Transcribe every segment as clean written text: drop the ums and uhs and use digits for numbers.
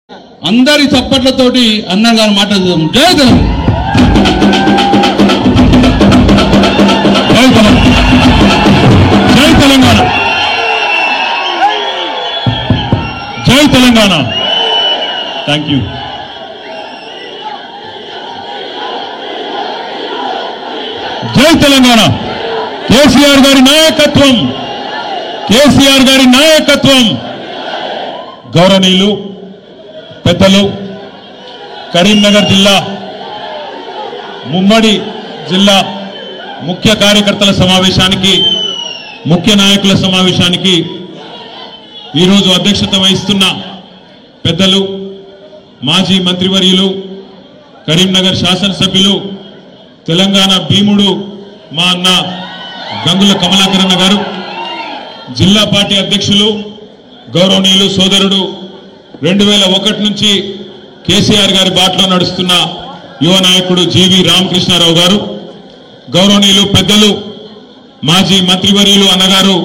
అందరి చప్పట్లతోటి అన్నగారు మాట్లాడదాం. జై తెలంగాణ, జై తెలంగాణ, జై తెలంగాణ. Thank you. జై తెలంగాణ. కేసీఆర్ గారి నాయకత్వం, కేసీఆర్ గారి నాయకత్వం. గౌరవనీయులు పెద్దలు, కరీంనగర్ జిల్లా ముమ్మడి జిల్లా ముఖ్య కార్యకర్తల సమావేశానికి, ముఖ్య నాయకుల సమావేశానికి ఈరోజు అధ్యక్షత వహిస్తున్న పెద్దలు, మాజీ మంత్రివర్యులు, కరీంనగర్ శాసనసభ్యులు, తెలంగాణ భీముడు మా అన్న గంగుల కమలాకరణ గారు, జిల్లా పార్టీ అధ్యక్షులు గౌరవనీయులు సోదరుడు 2001 నుంచి కేసీఆర్ గారి బాటలో నడుస్తున్న యువ నాయకుడు జీవి రామకృష్ణారావు గారు, గౌరవనీయులు పెద్దలు మాజీ మంత్రివర్యులు అన్నగారు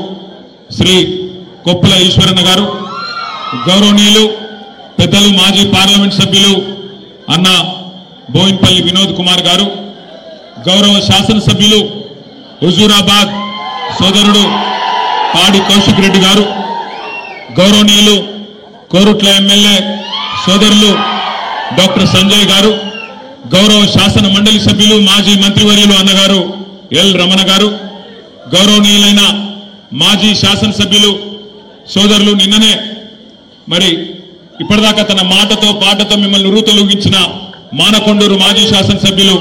శ్రీ కొప్పుల ఈశ్వరన్న గారు, గౌరవనీయులు పెద్దలు మాజీ పార్లమెంట్ సభ్యులు అన్న బోయిన్పల్లి వినోద్ కుమార్ గారు, గౌరవ శాసనసభ్యులు హుజూరాబాద్ సోదరుడు పాడి కౌశిక్ రెడ్డి గారు, గౌరవనీయులు కోరుట్ల ఎమ్మెల్యే సోదరులు డాక్టర్ సంజయ్ గారు, గౌరవ శాసన మండలి సభ్యులు మాజీ మంత్రివర్యులు అన్నగారు ఎల్ రమణ గారు, గౌరవనీయులైన మాజీ శాసనసభ్యులు సోదరులు నిన్ననే మరి ఇప్పటిదాకా తన మాటతో పాటతో మిమ్మల్ని ఉరుతొలగించిన మానకొండూరు మాజీ శాసనసభ్యులు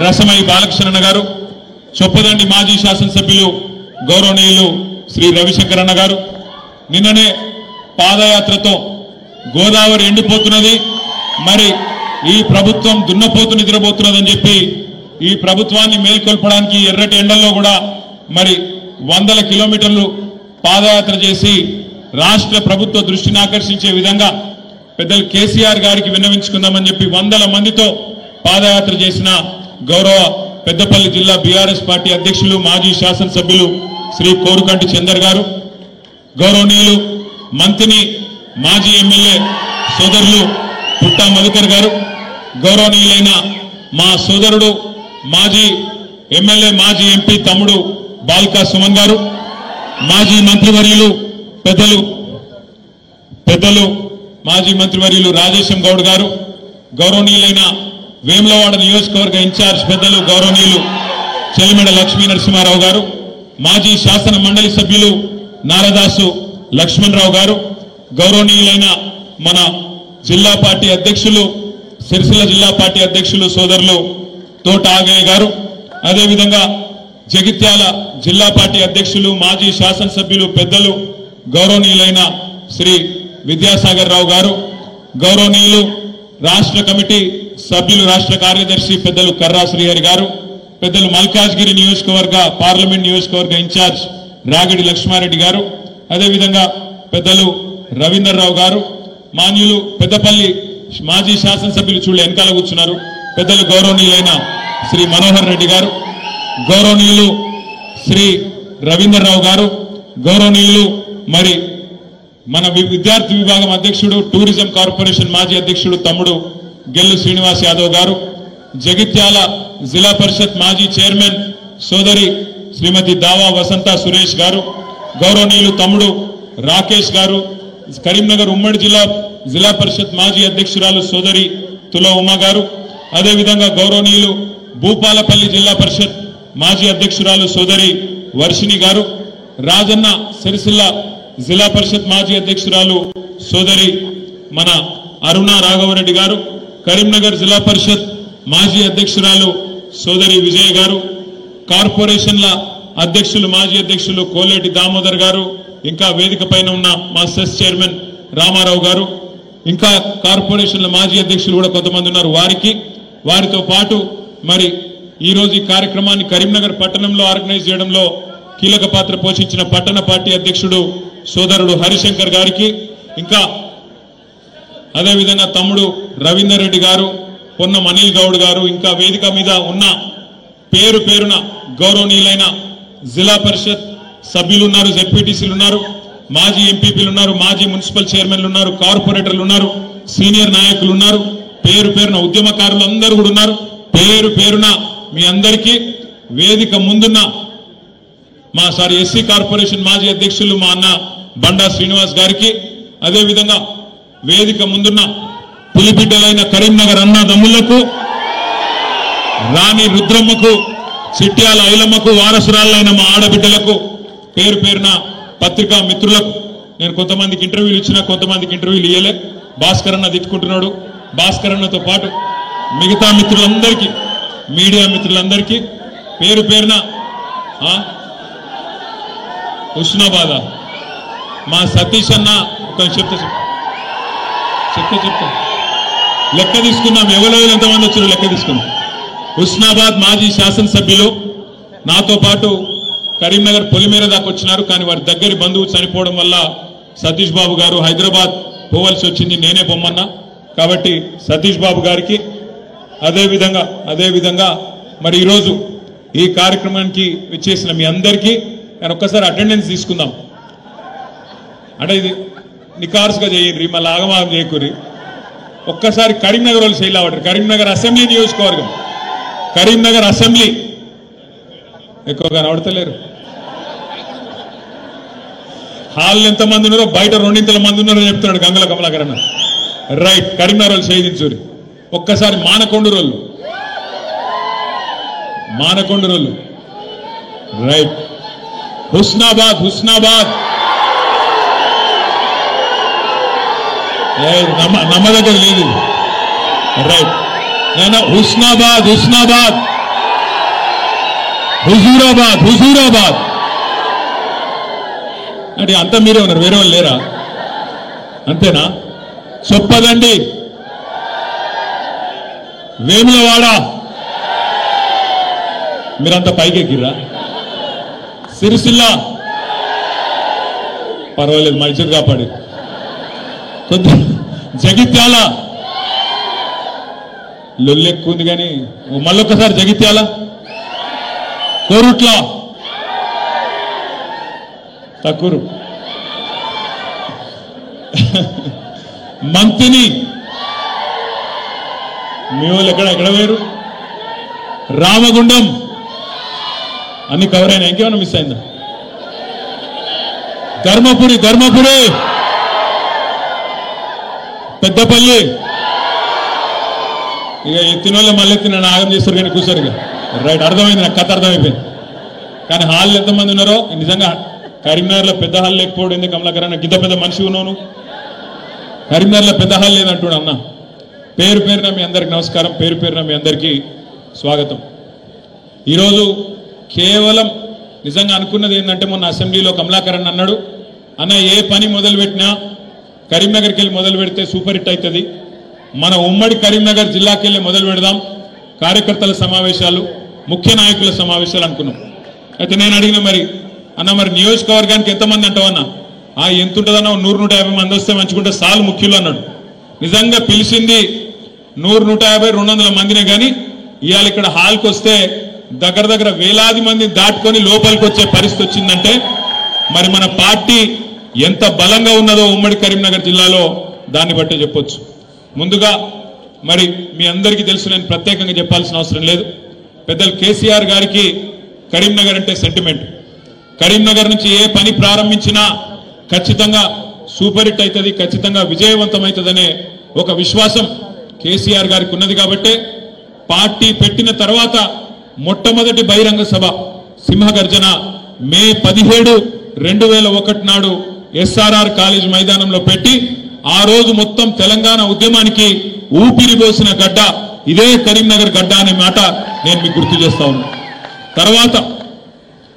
రసమై బాలకృష్ణ గారు, చొప్పదండి మాజీ శాసనసభ్యులు గౌరవనీయులు శ్రీ రవిశంకర్ అన్న గారు, నిన్ననే పాదయాత్రతో గోదావరి ఎండిపోతున్నది, మరి ఈ ప్రభుత్వం దున్నపోతు నిద్రపోతున్నదని చెప్పి ఈ ప్రభుత్వాన్ని మేల్కొల్పడానికి ఎర్రటి ఎండల్లో కూడా మరి 100 కిలోమీటర్లు పాదయాత్ర చేసి రాష్ట్ర ప్రభుత్వ దృష్టిని ఆకర్షించే విధంగా పెద్దలు కేసీఆర్ గారికి విన్నవించుకుందామని చెప్పి 100 మందితో పాదయాత్ర చేసిన గౌరవ పెద్దపల్లి జిల్లా బీఆర్ఎస్ పార్టీ అధ్యక్షులు మాజీ శాసనసభ్యులు శ్రీ కోరుకంటి చందర్ గారు, గౌరవనీయులు మంత్రిని మాజీ ఎమ్మెల్యే సోదరులు పుట్టా మధుకర్ గారు, గౌరవనీయులైన మా సోదరుడు మాజీ ఎమ్మెల్యే మాజీ ఎంపీ తమ్ముడు బాల్కా సుమన్ గారు, మాజీ మంత్రివర్యులు పెద్దలు మాజీ మంత్రివర్యులు రాజేశం గౌడ్ గారు, గౌరవనీయులైన వేములవాడ నియోజకవర్గ ఇన్ఛార్జ్ పెద్దలు గౌరవనీయులు చెలిమెడ లక్ష్మీ నరసింహారావు గారు, మాజీ శాసన మండలి సభ్యులు నారదాసు లక్ష్మణరావు గారు, గౌరవనీయులైన మన జిల్లా పార్టీ అధ్యక్షులు సిరిసిల్ల జిల్లా పార్టీ అధ్యక్షులు సోదరులు తోట ఆగయ్య గారు, అదేవిధంగా జగిత్యాల జిల్లా పార్టీ అధ్యక్షులు మాజీ శాసనసభ్యులు పెద్దలు గౌరవనీయులైన శ్రీ విద్యాసాగర్ రావు గారు, గౌరవనీయులు రాష్ట్ర కమిటీ సభ్యులు రాష్ట్ర కార్యదర్శి పెద్దలు కర్రా శ్రీహరి గారు, పెద్దలు మల్కాజ్గిరి నియోజకవర్గ పార్లమెంట్ నియోజకవర్గ ఇన్ఛార్జ్ రాగిడి లక్ష్మారెడ్డి గారు, అదేవిధంగా పెద్దలు రవీందర్ రావు గారు, మాన్యులు పెద్దపల్లి మాజీ శాసనసభ్యులు చూడ వెనకాల కూర్చున్నారు పెద్దలు గౌరవనీయులైన శ్రీ మనోహర్ రెడ్డి గారు, గౌరవనీయులు శ్రీ రవీందర్ రావు గారు, గౌరవనీయులు మరి మన విద్యార్థి విభాగం అధ్యక్షుడు టూరిజం కార్పొరేషన్ మాజీ అధ్యక్షుడు తమ్ముడు గెల్లు శ్రీనివాస్ యాదవ్ గారు, జగిత్యాల జిల్లా పరిషత్ మాజీ చైర్మన్ సోదరి శ్రీమతి దావా వసంత సురేష్ గారు, గౌరవనీయులు తమ్ముడు రాకేష్ గారు, కరీంనగర్ ఉమ్మడి జిల్లా పరిషత్ మాజీ అధ్యక్షురాలు సోదరి తుల ఉమా గారు, అదేవిధంగా గౌరవనీయులు భూపాలపల్లి జిల్లా పరిషత్ మాజీ అధ్యక్షురాలు సోదరి వర్షిణి గారు, రాజన్న సిరిసిల్ల జిల్లా పరిషత్ మాజీ అధ్యక్షురాలు సోదరి మన అరుణ రాఘవరెడ్డి గారు, కరీంనగర్ జిల్లా పరిషత్ మాజీ అధ్యక్షురాలు సోదరి విజయ గారు, కార్పొరేషన్ల అధ్యక్షులు మాజీ అధ్యక్షులు కోలేటి దామోదర్ గారు, ఇంకా వేదిక పైన ఉన్న మా సెస్ చైర్మన్ రామారావు గారు, ఇంకా కార్పొరేషన్ల మాజీ అధ్యక్షులు కూడా కొంతమంది ఉన్నారు. వారితో పాటు మరి ఈరోజు ఈ కార్యక్రమాన్ని కరీంనగర్ పట్టణంలో ఆర్గనైజ్ చేయడంలో కీలక పాత్ర పోషించిన పట్టణ పార్టీ అధ్యక్షుడు సోదరుడు హరిశంకర్ గారికి, ఇంకా అదేవిధంగా తమ్ముడు రవీందర్ రెడ్డి గారు, పొన్నం అనిల్ గౌడ్ గారు, ఇంకా వేదిక మీద ఉన్న పేరు పేరున గౌరవనీయులైన జిల్లా పరిషత్ సభ్యులు ఉన్నారు, జెడ్పీటీసీలు ఉన్నారు, మాజీ ఎంపీపీలు ఉన్నారు, మాజీ మున్సిపల్ చైర్మన్లు ఉన్నారు, కార్పొరేటర్లు ఉన్నారు, సీనియర్ నాయకులు ఉన్నారు, పేరు పేరున ఉద్యమకారులు అందరూ కూడా ఉన్నారు. పేరు పేరున మీ అందరికీ వేదిక ముందున్న మా ఎస్సీ కార్పొరేషన్ మాజీ అధ్యక్షులు మా అన్న బండా శ్రీనివాస్ గారికి, అదేవిధంగా వేదిక ముందున్న పులిబిడ్డలైన కరీంనగర్ అన్నదమ్ములకు, రాణి రుద్రమ్మకు, చిట్యాల ఐలమ్మకు వారసురాలైన మా ఆడబిడ్డలకు, పేరు పేరున పత్రికా మిత్రులకు. నేను కొంతమందికి ఇంటర్వ్యూలు ఇచ్చినా కొంతమందికి ఇంటర్వ్యూలు ఇయ్యలే. భాస్కర్ అన్న తిట్టుకుంటున్నాడు. భాస్కర్ అన్నతో పాటు మిగతా మిత్రులందరికీ, మీడియా మిత్రులందరికీ పేరు పేరున హుస్నాబాద్ మా సతీష్ అన్న ఒక చెప్తా లెక్క తీసుకున్నాం. ఎవరో ఎంతమంది వచ్చారో లెక్క తీసుకున్నాం. హుస్నాబాద్ మాజీ శాసనసభ్యులు నాతో పాటు కరీంనగర్ పొలిమేర దాకా వచ్చినారు. కానీ వారి దగ్గర బంధువు చనిపోవడం వల్ల సతీష్ బాబు గారు హైదరాబాద్ పోవలసి వచ్చింది. నేనే పొమ్మన్నా. కాబట్టి సతీష్ బాబు గారికి, అదేవిధంగా మరి ఈరోజు ఈ కార్యక్రమానికి విచ్చేసిన మీ అందరికీ నేను ఒక్కసారి అటెండెన్స్ తీసుకుందాం. అంటే ఇది నికార్స్గా చేయండి, మళ్ళీ ఆగమాగం చేయకూరి. ఒక్కసారి కరీంనగర్ వాళ్ళు శైలి అవ్వరు. కరీంనగర్ అసెంబ్లీ నియోజకవర్గం, కరీంనగర్ అసెంబ్లీ ఎక్కువగా నడతలేరు. హాల్ ఎంతమంది ఉన్నారో బయట 2 మంది ఉన్నారో చెప్తున్నాడు గంగల కమలాకర్ అన్న. రైట్, కరీంనగర్ వాళ్ళు చేయించూరి. ఒక్కసారి మానకొండరోళ్ళు రైట్. హుస్నాబాద్ నమ్మ దగ్గర లేదు. రైట్, నేను హుస్నాబాద్ హుజూరాబాద్ అంటే అంతా మీరే ఉన్నారు, వేరే వాళ్ళు లేరా? అంతేనా? చొప్పదండి, వేములవాడ మీరంతా పైకెక్కిర్రా? సిరిసిల్ల పర్వాలేదు, మా ఇజ్జత్ కాపాడి. జగిత్యాల లొల్లెక్కువ ఉంది కానీ మళ్ళొక్కసారి జగిత్యాల, కోరుట్ల, తక్కురు, మంతిని, మీ వాళ్ళు ఎక్కడ వేరు, రామగుండం అన్ని కవర్ అయినా. ఇంకేమైనా మిస్ అయిందా? ధర్మపురి, పెద్దపల్లి. ఇక ఎత్తిన వాళ్ళు మళ్ళీ ఎత్తిన ఆగం చేస్తారు కానీ కూర్చోరు. ఇక రైట్, అర్థమైంది, నాకు కథ అర్థమైపోయింది. కానీ హాల్ ఎంతమంది ఉన్నారో నిజంగా కరీంనగర్లో పెద్ద హాల్ లేకపోవడం ఎందుకు కమలాకర్ అన్న? గిద్ద పెద్ద మనిషి ఉన్నాను, కరీంనగర్లో పెద్ద హాల్ లేదంటున్నాడు అన్న. పేరు పేరున మీ అందరికి నమస్కారం, పేరు పేరున మీ అందరికీ స్వాగతం. ఈరోజు కేవలం నిజంగా అనుకున్నది ఏంటంటే, మొన్న అసెంబ్లీలో కమలాకర్ అన్న అన్నాడు, అన్న ఏ పని మొదలుపెట్టినా కరీంనగర్కి వెళ్ళి మొదలు పెడితే సూపర్ హిట్ అవుతుంది, మన ఉమ్మడి కరీంనగర్ జిల్లాకి వెళ్ళి మొదలు పెడదాం, కార్యకర్తల సమావేశాలు, ముఖ్య నాయకుల సమావేశాలు అనుకున్నాం. అయితే నేను అడిగిన, మరి నియోజకవర్గానికి ఎంతమంది అంటావన్నా? ఎంత ఉంటుందన్నా? 100-150 మంది వస్తే మంచుకుంటే సాలు ముఖ్యులు అన్నాడు. నిజంగా పిలిచింది 100-150, 200 మందినే. కానీ ఇవాళ ఇక్కడ హాల్కి వస్తే దగ్గర వేలాది మంది దాటుకొని లోపలికి వచ్చే పరిస్థితి వచ్చిందంటే మరి మన పార్టీ ఎంత బలంగా ఉన్నదో ఉమ్మడి కరీంనగర్ జిల్లాలో దాన్ని బట్టే చెప్పొచ్చు. ముందుగా మరి మీ అందరికీ తెలుసు, నేను ప్రత్యేకంగా చెప్పాల్సిన అవసరం లేదు. పెద్దలు కేసీఆర్ గారికి కరీంనగర్ అంటే సెంటిమెంట్. కరీంనగర్ నుంచి ఏ పని ప్రారంభించినా ఖచ్చితంగా సూపర్ హిట్ అవుతుంది, ఖచ్చితంగా విజయవంతమవుతుందనే ఒక విశ్వాసం కేసీఆర్ గారికి ఉన్నది. కాబట్టే పార్టీ పెట్టిన తర్వాత మొట్టమొదటి బహిరంగ సభ సింహగర్జన మే 17, 2001 నాడు ఎస్ఆర్ఆర్ కాలేజ్ మైదానంలో పెట్టి ఆ రోజు మొత్తం తెలంగాణ ఉద్యమానికి ఊపిరి పోసిన గడ్డ ఇదే కరీంనగర్ గడ్డ అనే మాట నేను మీకు గుర్తు చేస్తా ఉన్నా. తర్వాత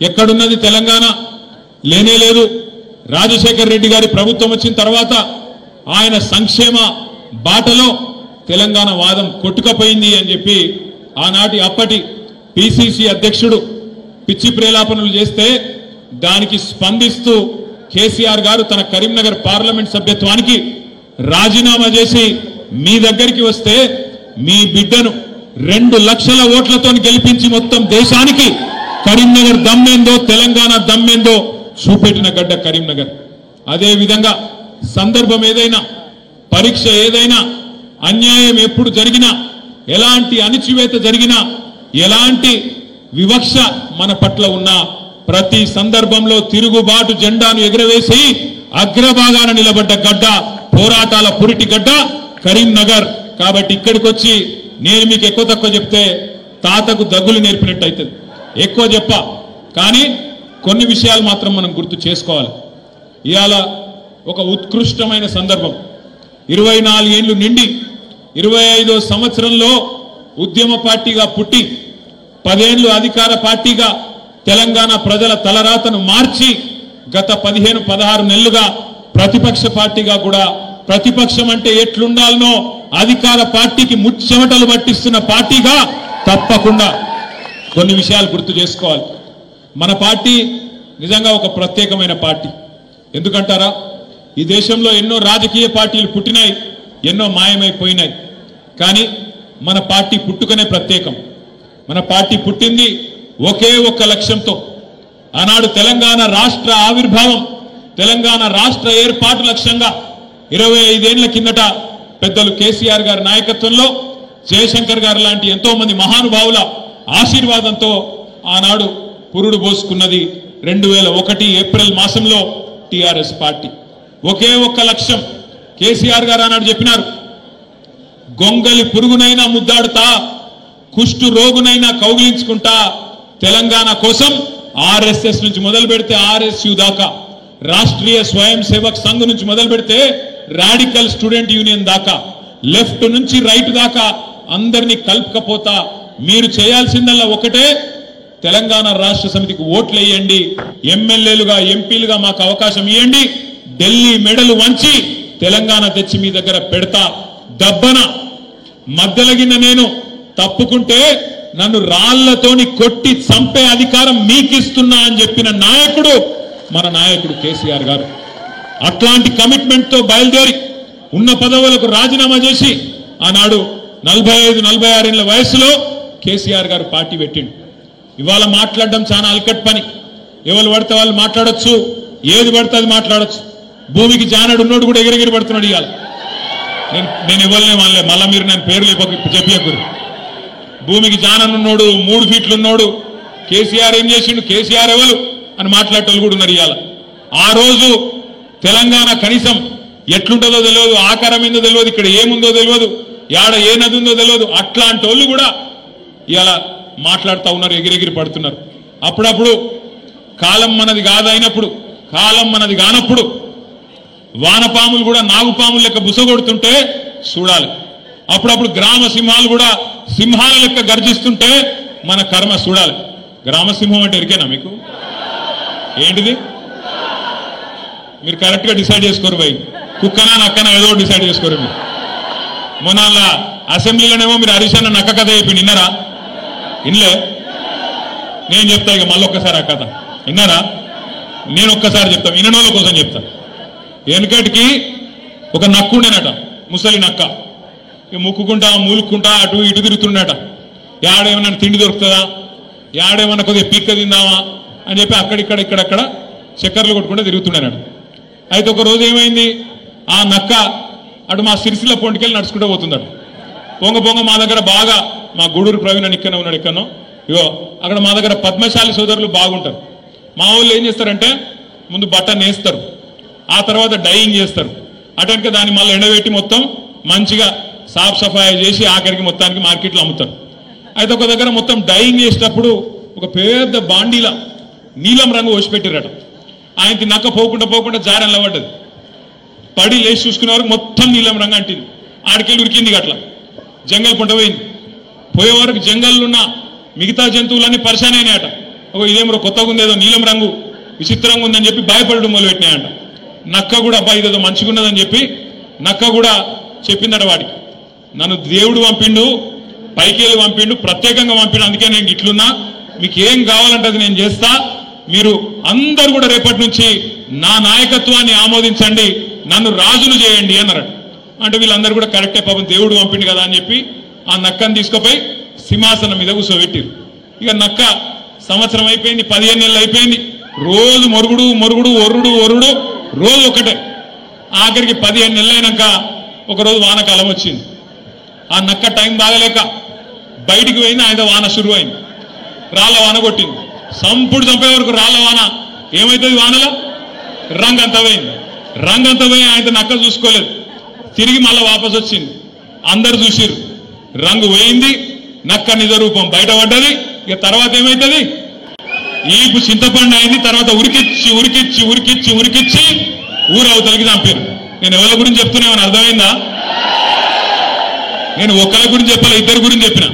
ఎక్కడున్నది తెలంగాణ? లేనే లేదు. రాజశేఖర్ రెడ్డి గారి ప్రభుత్వం వచ్చిన తర్వాత ఆయన సంక్షేమ బాటలో తెలంగాణ వాదం కొట్టుకపోయింది అని చెప్పి ఆనాటి అప్పటి పిసిసి అధ్యక్షుడు పిచ్చి ప్రేలాపనలు చేస్తే దానికి స్పందిస్తూ కేసీఆర్ గారు తన కరీంనగర్ పార్లమెంట్ సభ్యత్వానికి రాజీనామా చేసి మీ దగ్గరికి వస్తే మీ బిడ్డను 2 లక్షల ఓట్లతో గెలిపించి మొత్తం దేశానికి కరీంనగర్ దమ్మేందో, తెలంగాణ దమ్మేందో చూపెట్టిన గడ్డ కరీంనగర్. అదే విధంగా సందర్భం ఏదైనా పరీక్ష ఏదైనా అన్యాయం ఎప్పుడు జరిగినా ఎలాంటి అణిచివేత జరిగినా ఎలాంటి వివక్ష మన పట్ల ఉన్న ప్రతి సందర్భంలో తిరుగుబాటు జెండాను ఎగురవేసి అగ్రభాగాన నిలబడ్డ గడ్డ, పోరాటాల పురిటి గడ్డ కరీంనగర్. కాబట్టి ఇక్కడికి వచ్చి నేను మీకు ఎక్కువ తక్కువ చెప్తే తాతకు దగ్గులు నేర్పినట్టు అవుతుంది. ఎక్కువ చెప్ప కానీ కొన్ని విషయాలు మాత్రం మనం గుర్తు చేసుకోవాలి. ఇవాళ ఒక ఉత్కృష్టమైన సందర్భం. 24 ఏళ్లు నిండి 25వ సంవత్సరంలో ఉద్యమ పార్టీగా పుట్టి 10 ఏళ్లు అధికార పార్టీగా తెలంగాణ ప్రజల తలరాతను మార్చి గత 15-16 నెలలుగా ప్రతిపక్ష పార్టీగా కూడా ప్రతిపక్షం అంటే ఎట్లుండాలనో అధికార పార్టీకి ముచ్చెమటలు పట్టిస్తున్న పార్టీగా తప్పకుండా కొన్ని విషయాలు గుర్తు చేసుకోవాలి. మన పార్టీ నిజంగా ఒక ప్రత్యేకమైన పార్టీ. ఎందుకంటారా, ఈ దేశంలో ఎన్నో రాజకీయ పార్టీలు పుట్టినాయి, ఎన్నో మాయమైపోయినాయి. కానీ మన పార్టీ పుట్టుకనే ప్రత్యేకం. మన పార్టీ పుట్టింది ఒకే ఒక్క లక్ష్యంతో. ఆనాడు తెలంగాణ రాష్ట్ర ఆవిర్భావం, తెలంగాణ రాష్ట్ర ఏర్పాటు లక్ష్యంగా 25 ఏళ్ల కిందట పెద్దలు కేసీఆర్ గారి నాయకత్వంలో జయశంకర్ గారు లాంటి ఎంతో మంది మహానుభావుల ఆశీర్వాదంతో ఆనాడు పురుడు పోసుకున్నది 2001 ఏప్రిల్ మాసంలో టిఆర్ఎస్ పార్టీ. ఒకే ఒక్క లక్ష్యం. కేసీఆర్ గారు ఆనాడు చెప్పినారు, గొంగలి పురుగునైనా ముద్దాడుతా, కుష్టు రోగునైనా కౌగిలించుకుంటా, తెలంగాణ కోసం ఆర్ఎస్ఎస్ నుంచి మొదలు పెడితే ఆర్ఎస్యు దాకా, రాష్ట్రీయ స్వయం సేవక్ సంఘ్ నుంచి మొదలు పెడితే రాడికల్ స్టూడెంట్ యూనియన్ దాకా, లెఫ్ట్ నుంచి రైట్ దాకా అందరినీ కలుపుకపోతా మీరు చేయాల్సిందల్లా ఒకటే, తెలంగాణ రాష్ట్ర సమితికి ఓట్లు వేయండి, ఎమ్మెల్యేలుగా ఎంపీలుగా మాకు అవకాశం ఇవ్వండి, ఢిల్లీ మెడలు వంచి తెలంగాణ తెచ్చి మీ దగ్గర పెడతా, దబ్బన మధ్యలగిన నేను తప్పుకుంటే నన్ను రాళ్లతోని కొట్టి చంపే అధికారం మీకిస్తున్నా అని చెప్పిన నాయకుడు మన నాయకుడు కేసీఆర్ గారు. అట్లాంటి కమిట్మెంట్ తో బయలుదేరి ఉన్న పదవులకు రాజీనామా చేసి ఆనాడు 45-46 ఏళ్ల వయసులో కేసీఆర్ గారు పార్టీ పెట్టిండు. ఇవాళ మాట్లాడడం చాలా అల్కట్ పని. ఎవరు పడితే వాళ్ళు మాట్లాడొచ్చు, ఏది పడితే అది మాట్లాడొచ్చు. భూమికి జానడు ఉన్నోడు కూడా ఎగిరెగిరి పడుతున్నాడు. ఇవాళ నేను ఇవ్వలే వాళ్ళే, మళ్ళా మీరు నేను పేర్లు చెప్పకూరు. భూమికి జాననున్నోడు, 3 ఫీట్లు ఉన్నోడు కేసీఆర్ ఏం చేసిండు, కేసీఆర్ ఎవరు అని మాట్లాడేటోళ్ళు కూడా ఉన్నారు. ఇవాళ ఆ రోజు తెలంగాణ కనీసం ఎట్లుంటుందో తెలియదు, ఆకారం ఏందో తెలియదు, ఇక్కడ ఏముందో తెలియదు, యాడ ఏ నది ఉందో తెలియదు, అట్లాంటి వాళ్ళు కూడా ఇవాళ మాట్లాడుతూ ఉన్నారు, ఎగిరెగిరి పడుతున్నారు. అప్పుడప్పుడు కాలం మనది కాదైనప్పుడు, కాలం మనది కానప్పుడు వానపాములు కూడా నాగుపాములు లెక్క బుసగొడుతుంటే చూడాలి. అప్పుడప్పుడు గ్రామ సింహాలు కూడా సింహాల లెక్క గర్జిస్తుంటే మన కర్మ చూడాలి. గ్రామసింహం అంటే ఎరికేనా మీకు? ఏంటిది? మీరు కరెక్ట్ గా డిసైడ్ చేసుకోరు భయ్. కుక్కనా నక్కనా ఏదో డిసైడ్ చేసుకోరు మీరు. మొన్న అసెంబ్లీలోనేమో మీరు హరీష్ అన్న నక్క కథ చెప్పి విన్నారా? ఇన్లే. నేను చెప్తా ఇక మళ్ళీ ఒక్కసారి ఆ కథ విన్నారా? నేను ఒక్కసారి చెప్తాను, విననోళ్ళ కోసం చెప్తాను. వెనకటికి ఒక నక్కుండేనట, ముసలి నక్క. ముక్కుకుంటా మూలుక్కుంటా అటు ఇటు తిరుగుతుండట. యాడేమన్నా తిండి దొరుకుతుందా, యాడేమన్నా కొద్దిగా పీక్క తిందామా అని చెప్పి అక్కడిక్కడ ఇక్కడక్కడ చక్కర్లు కొట్టుకుంటూ తిరుగుతుండేనట. అయితే ఒక రోజు ఏమైంది, ఆ నక్క అటు మా సిరిసిల్ల పొంటికెళ్ళి నడుచుకుంటూ పోతుందట. పొంగ పొంగ మా దగ్గర బాగా, మా గూడూరు ప్రవీణ్ అని ఇక్కడనే ఉన్నాడు, ఎక్కడనో ఇగో అక్కడ మా దగ్గర పద్మశాలి సోదరులు బాగుంటారు. మా వాళ్ళు ఏం చేస్తారంటే ముందు బట్ట నేస్తారు, ఆ తర్వాత డైయింగ్ చేస్తారు. అటెనక దాన్ని మళ్ళీ ఎండబెట్టి మొత్తం మంచిగా సాఫ్ సఫాయి చేసి ఆఖరికి మొత్తానికి మార్కెట్లో అమ్ముతారు. అయితే ఒక దగ్గర మొత్తం డైయింగ్ చేసేటప్పుడు ఒక పెద్ద బాండీలా నీలం రంగు పోసిపెట్టారట. ఆయనకి నక్క పోకుండా జారెన్ల పడ్డది. పడి లేచి చూసుకునే వరకు మొత్తం నీలం రంగు అంటింది. ఆడికెళ్ళి ఉరికింది. అట్లా జంగల్ పంట పోయింది. పోయే వరకు జంగల్లో ఉన్న మిగతా జంతువులన్నీ పరిశాన్ అయినాయట. ఇదేమో కొత్తగా ఉంది, ఏదో నీలం రంగు విచిత్రంగా ఉందని చెప్పి భయపడడం మొదలుపెట్టినాయంట. నక్క కూడా అబ్బాయి ఇదేదో మంచిగా ఉన్నదని చెప్పి నక్క కూడా చెప్పిందట వాడికి, నన్ను దేవుడు పంపిండు, పైకెళ్ళి పంపిండు, ప్రత్యేకంగా పంపిండు, అందుకే నేను ఇట్లున్నా, మీకు ఏం కావాలంటే అది నేను చేస్తా, మీరు అందరూ కూడా రేపటి నుంచి నా నాయకత్వాన్ని ఆమోదించండి, నన్ను రాజును చేయండి అన్నారట. అంటే వీళ్ళందరూ కూడా కరెక్టే, పాపం దేవుడు పంపిండు కదా అని చెప్పి ఆ నక్కను తీసుకుపోయి సింహాసనం మీద కూర్చోబెట్టిరు. ఇక నక్క సంవత్సరం అయిపోయింది, 15 నెలలు అయిపోయింది, రోజు మొరుగుడు ఒర్రుడు రోజు ఒకటే. ఆఖరికి 15 నెలలు అయినాక ఒకరోజు వానకాలం వచ్చింది. ఆ నక్క టైం బాగలేక బయటికి పోయింది. ఆయన వాన షురువైంది. రాళ్ల వాన కొట్టింది. సంపుడు చంపే వరకు రాళ్ల వాన ఏమవుతుంది? వానలో రంగంతా పోయింది. రంగంతా పోయి ఆయన నక్క చూసుకోలేదు. తిరిగి మళ్ళీ వాపసు వచ్చింది. అందరు చూసిరు. రంగు పోయింది. నక్క నిజ రూపం బయటపడ్డది. ఇక తర్వాత ఏమవుతుంది? ఈపు చింతపండు అయింది. తర్వాత ఉరికిచ్చి ఉరికిచ్చి ఉరికిచ్చి ఉరికిచ్చి ఊరవతలకి చంపారు. నేను ఎవరి గురించి చెప్తున్నా ఏమైనా అర్థమైందా? నేను ఒకరి గురించి చెప్పాలి, ఇద్దరి గురించి చెప్పిన.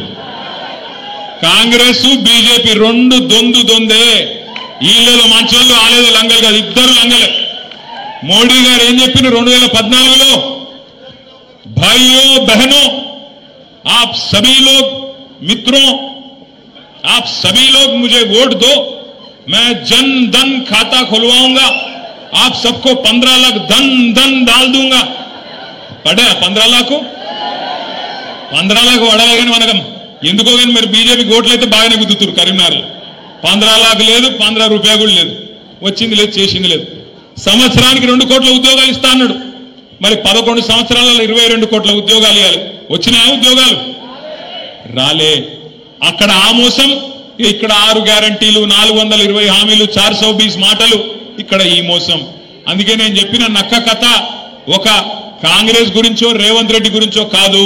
కాంగ్రెస్ బీజేపీ రెండు దొందే. వీళ్ళేదో మంచోళ్ళు, ఆలేదో లంగలు కాదు, ఇద్దరు లంగలే. మోడీ గారు ఏం చెప్పిన 2014లో, भाइयों बहनों आप सभी लोग मित्रों आप सभी लोग मुझे वोट दो, मैं जन धन खाता खुलवाऊंगा, आप सबको 15 लाख धन डाल दूंगा. पढ़े 15 लाख 15 लाख పడలే కానీ మనకం ఎందుకో కానీ మరి బీజేపీకి ఓట్లు అయితే బాగానే గుద్దుతున్నారు. కరీంనగర్లో 15 లాఖ్ లేదు, 15 రూపాయలు కూడా లేదు. వచ్చింది లేదు, చేసింది లేదు. సంవత్సరానికి 2 కోట్ల ఉద్యోగాలు ఇస్తా అన్నాడు. మరి 11 సంవత్సరాలలో 22 కోట్ల ఉద్యోగాలు ఇవ్వాలి. వచ్చినాయా ఉద్యోగాలు? రాలే. అక్కడ ఆ మోసం, ఇక్కడ 6 గ్యారంటీలు, 420 హామీలు, 420 మాటలు, ఇక్కడ ఈ మోసం. అందుకే నేను చెప్పిన నక్క కథ ఒక కాంగ్రెస్ గురించో రేవంత్ రెడ్డి గురించో కాదు,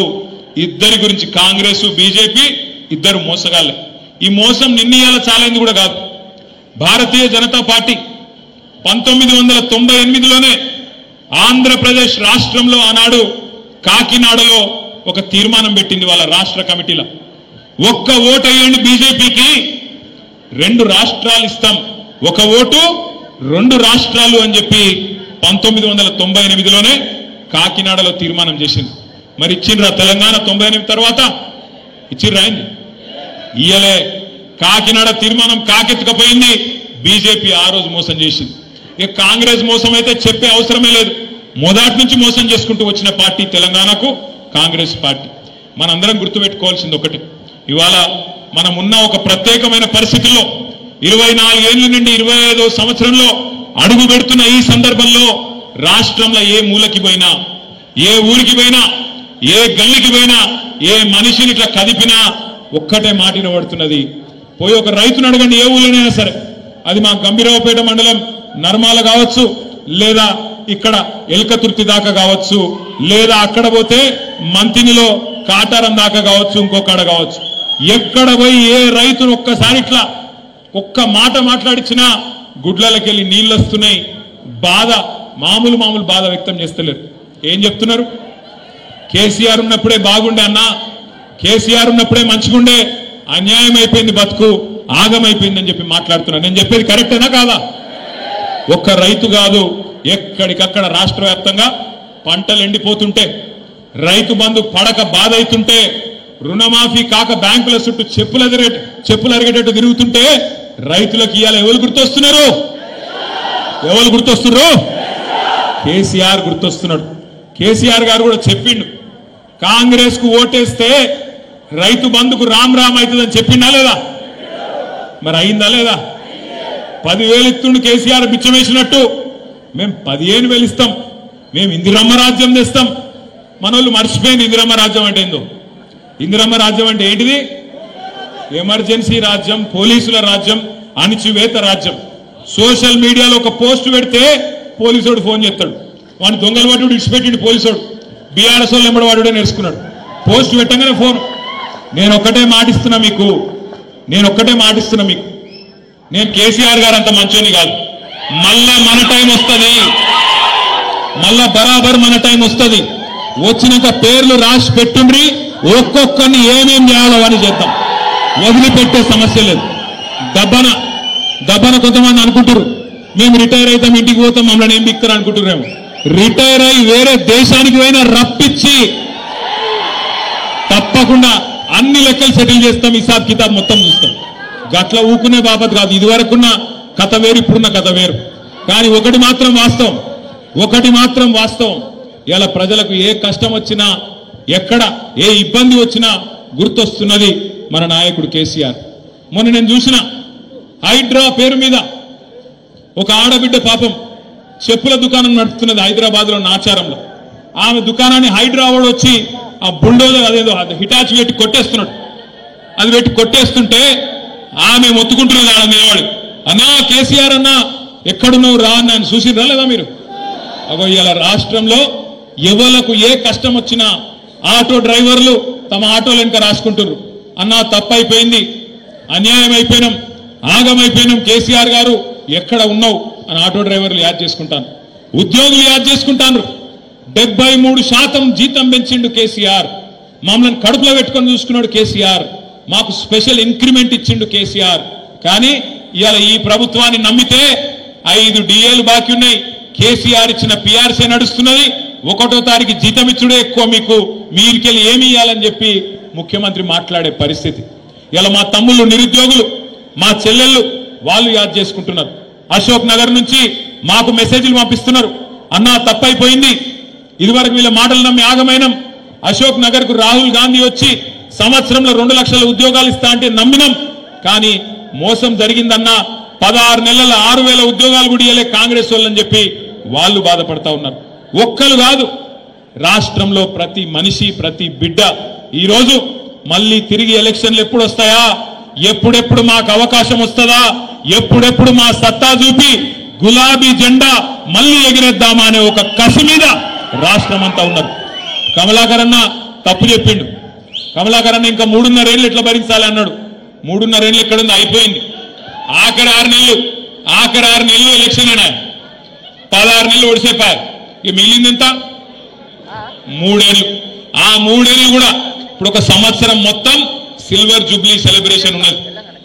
ఇద్దరి గురించి. కాంగ్రెస్ బీజేపీ ఇద్దరు మోసగాళ్ళే. ఈ మోసం నిన్నీయాల చాలైంది కూడా కాదు. భారతీయ జనతా పార్టీ 1998లోనే ఆంధ్రప్రదేశ్ రాష్ట్రంలో ఆనాడు కాకినాడలో ఒక తీర్మానం పెట్టింది వాళ్ళ రాష్ట్ర కమిటీలో. ఒక్క ఓటు వేయండి బీజేపీకి, 2 రాష్ట్రాలు ఇస్తాం, ఒక ఓటు 2 రాష్ట్రాలు అని చెప్పి 1998లోనే కాకినాడలో తీర్మానం చేసింది. మరి ఇచ్చిండ్రా తెలంగాణ 98 తర్వాత? ఇచ్చిర్రా అయింది? ఇయ్యలే. కాకినాడ తీర్మానం కాకెత్తుకపోయింది. బీజేపీ ఆ రోజు మోసం చేసింది. ఇక కాంగ్రెస్ మోసం అయితే చెప్పే అవసరమే లేదు. మొదటి నుంచి మోసం చేసుకుంటూ వచ్చిన పార్టీ తెలంగాణకు కాంగ్రెస్ పార్టీ. మనందరం గుర్తుపెట్టుకోవాల్సింది ఒకటి, ఇవాళ మనం ఉన్న ఒక ప్రత్యేకమైన పరిస్థితుల్లో 24 ఏళ్ల నుండి 25వ సంవత్సరంలో అడుగు పెడుతున్న ఈ సందర్భంలో రాష్ట్రంలో ఏ మూలకి పోయినా, ఏ ఊరికి పోయినా, ఏ గల్లికి పోయినా, ఏ మనిషిని ఇట్లా కదిపినా ఒక్కటే మాట వినబడుతున్నది. పోయి ఒక రైతును అడగండి, ఏ ఊళ్ళోనైనా సరే, అది మా గంభీరావుపేట మండలం నర్మాల కావచ్చు, లేదా ఇక్కడ ఎల్కతుర్తి దాకా కావచ్చు, లేదా అక్కడ పోతే మంతినిలో కాటారం దాకా కావచ్చు, ఇంకొకడ కావచ్చు, ఎక్కడ పోయి ఏ రైతును ఒక్కసారి ఇట్లా ఒక్క మాట మాట్లాడిచ్చినా గుడ్లకి వెళ్ళి నీళ్ళు వస్తున్నాయి. బాధ మామూలు బాధ వ్యక్తం చేస్తలేరు. ఏం చెప్తున్నారు? కేసీఆర్ ఉన్నప్పుడే బాగుండే అన్నా, కేసీఆర్ ఉన్నప్పుడే మంచిగుండే, అన్యాయం అయిపోయింది, బతుకు ఆగమైపోయిందని చెప్పి మాట్లాడుతున్నారు. నేను చెప్పేది కరెక్టేనా కాదా? ఒక్క రైతు కాదు, ఎక్కడికక్కడ రాష్ట్ర వ్యాప్తంగా పంటలు ఎండిపోతుంటే, రైతు బంధు పడక బాధ అవుతుంటే, రుణమాఫీ కాక బ్యాంకుల చుట్టూ చెప్పులు అరిగేటట్టు తిరుగుతుంటే రైతులకు ఇవాళ ఎవరు గుర్తొస్తున్నారు? ఎవరు గుర్తొస్తున్నారు? కేసీఆర్ గుర్తొస్తున్నాడు. కేసీఆర్ గారు కూడా చెప్పిండు, కాంగ్రెస్ కు ఓటేస్తే రైతు బంధుకు రామ్ అవుతుందని చెప్పిండా లేదా? మరి అయిందా లేదా? 10,000 ఇస్తుండు కేసీఆర్ బిచ్చమేసినట్టు. మేము 15,000 ఇస్తాం, మేము ఇందిరమ్మ రాజ్యం తెస్తాం. మనోళ్ళు మర్చిపోయింది ఇందిరమ్మ రాజ్యం అంటే ఏందో. ఇందిరమ్మ రాజ్యం అంటే ఏంటిది? ఎమర్జెన్సీ రాజ్యం, పోలీసుల రాజ్యం, అణిచివేత రాజ్యం. సోషల్ మీడియాలో ఒక పోస్ట్ పెడితే పోలీసుడు ఫోన్ చేస్తాడు, వాడిని దొంగలు వాడు ఇడిచిపెట్టిండు పోలీసుడు. బీఆర్ఎస్ వాళ్ళు ఎంబడవాడే నేర్చుకున్నాడు. పోస్ట్ పెట్టగానే ఫోన్. నేను ఒక్కటే మాటిస్తున్నా మీకు, నేను కేసీఆర్ గారు అంత మంచోని కాదు. మళ్ళా మన టైం వస్తుంది, మళ్ళా బరాబర్ మన టైం వస్తుంది. వచ్చినాక పేర్లు రాసి పెట్టుండ్రి, ఒక్కొక్కరిని ఏమేం చేయాలో అని చేద్దాం. వదిలిపెట్టే సమస్య లేదు. దబ్బన కొంతమంది అనుకుంటారు, మేము రిటైర్ అవుతాం, ఇంటికి పోతాం, మమ్మల్ని ఏం బిక్తారు అనుకుంటున్నాము. రిటైర్ అయి వేరే దేశానికి పోయినా రప్పించి తప్పకుండా అన్ని లెక్కలు సెటిల్ చేస్తాం, హిసాబ్ కితాబ్ మొత్తం చూస్తాం. గట్ల ఊకునే బాబత్ కాదు. ఇదివరకున్న కథ వేరు, ఇప్పుడున్న కథ వేరు. కానీ ఒకటి మాత్రం వాస్తవం, ఇలా ప్రజలకు ఏ కష్టం వచ్చినా, ఎక్కడ ఏ ఇబ్బంది వచ్చినా గుర్తొస్తున్నది మన నాయకుడు కేసీఆర్. మొన్న నేను చూసిన హైడ్రా పేరు మీద ఒక ఆడబిడ్డ పాపం చెప్పుల దుకాణం నడుపుతున్నది హైదరాబాద్లో నాచారంలో. ఆమె దుకాణాన్ని హైడ్రా వాడు వచ్చి ఆ బుల్డోజర్ అదేదో హిటాచి పెట్టి కొట్టేస్తున్నాడు. అది పెట్టి కొట్టేస్తుంటే ఆమె మొత్తుకుంటున్నది ఆడ నిలబడి, అన్నా కేసీఆర్ అన్నా ఎక్కడున్నావు రా అని ఆయన చూసిరా లేదా మీరు? అగో ఇలా రాష్ట్రంలో ఎవలకు ఏ కష్టం వచ్చినా ఆటో డ్రైవర్లు తమ ఆటోలు వెనుక రాసుకుంటున్నారు, అన్నా తప్పైపోయింది, అన్యాయం అయిపోయినాం, ఆగమైపోయినాం, కేసీఆర్ గారు ఎక్కడ ఉన్నావు అని ఆటో డ్రైవర్లు యాద్ చేసుకుంటాను, ఉద్యోగులు యాద్ చేసుకుంటాను. 73% జీతం పెంచిండు కేసీఆర్, మమ్మల్ని కడుపులో పెట్టుకొని చూసుకున్నాడు కేసీఆర్, మాకు స్పెషల్ ఇంక్రిమెంట్ ఇచ్చిండు కేసీఆర్. కానీ ఇవాళ ఈ ప్రభుత్వాన్ని నమ్మితే 5 డిఏలు బాకీ ఉన్నాయి, కేసీఆర్ ఇచ్చిన పిఆర్సీ నడుస్తున్నది, 1వ తారీఖు జీతం ఇచ్చుడే ఎక్కువ, మీకు మీరికెళ్ళి ఏమి ఇవ్వాలని చెప్పి ముఖ్యమంత్రి మాట్లాడే పరిస్థితి. ఇలా మా తమ్ముళ్ళు నిరుద్యోగులు, మా చెల్లెళ్ళు వాళ్ళు యాద్ చేసుకుంటున్నారు. అశోక్ నగర్ నుంచి మాకు మెసేజ్లు పంపిస్తున్నారు, అన్నా తప్పైపోయింది, ఇదివరకు వీళ్ళ మాటలు నమ్మి ఆగమైనం, అశోక్ నగర్ కు రాహుల్ గాంధీ వచ్చి సంవత్సరంలో 2 లక్షల ఉద్యోగాలు ఇస్తా అంటే నమ్మినాం, కానీ మోసం జరిగిందన్నా 16 నెలల 6,000 ఉద్యోగాలు కూడా ఇవ్వలే కాంగ్రెస్ వాళ్ళని చెప్పి వాళ్ళు బాధపడతా ఉన్నారు. ఒక్కరు కాదు, రాష్ట్రంలో ప్రతి మనిషి ప్రతి బిడ్డ ఈరోజు మళ్ళీ తిరిగి ఎలక్షన్లు ఎప్పుడు వస్తాయా, ఎప్పుడెప్పుడు మాకు అవకాశం వస్తుందా, ఎప్పుడెప్పుడు మా సత్తా చూపి గులాబీ జెండా మళ్ళీ ఎగిరేద్దామా అనే ఒక కసి మీద రాష్ట్రం అంతా ఉన్నారు. కమలాకర్ అన్న తప్పు చెప్పిండు. కమలాకర్ అన్న ఇంకా 3.5 ఏళ్ళు ఎట్లా భరించాలి అన్నాడు. 3.5 ఏళ్ళు ఎక్కడుంది, అయిపోయింది. ఆఖరి 6 నెలలు ఎలక్షన్ అయినా 16 నెలలు ఒడిసేపారు. ఇక మిగిలింది ఎంత? 3 ఏళ్ళు. ఆ 3 ఏళ్ళు కూడా ఇప్పుడు ఒక సంవత్సరం మొత్తం సిల్వర్ జూబ్లీ సెలబ్రేషన్ ఉన్నది.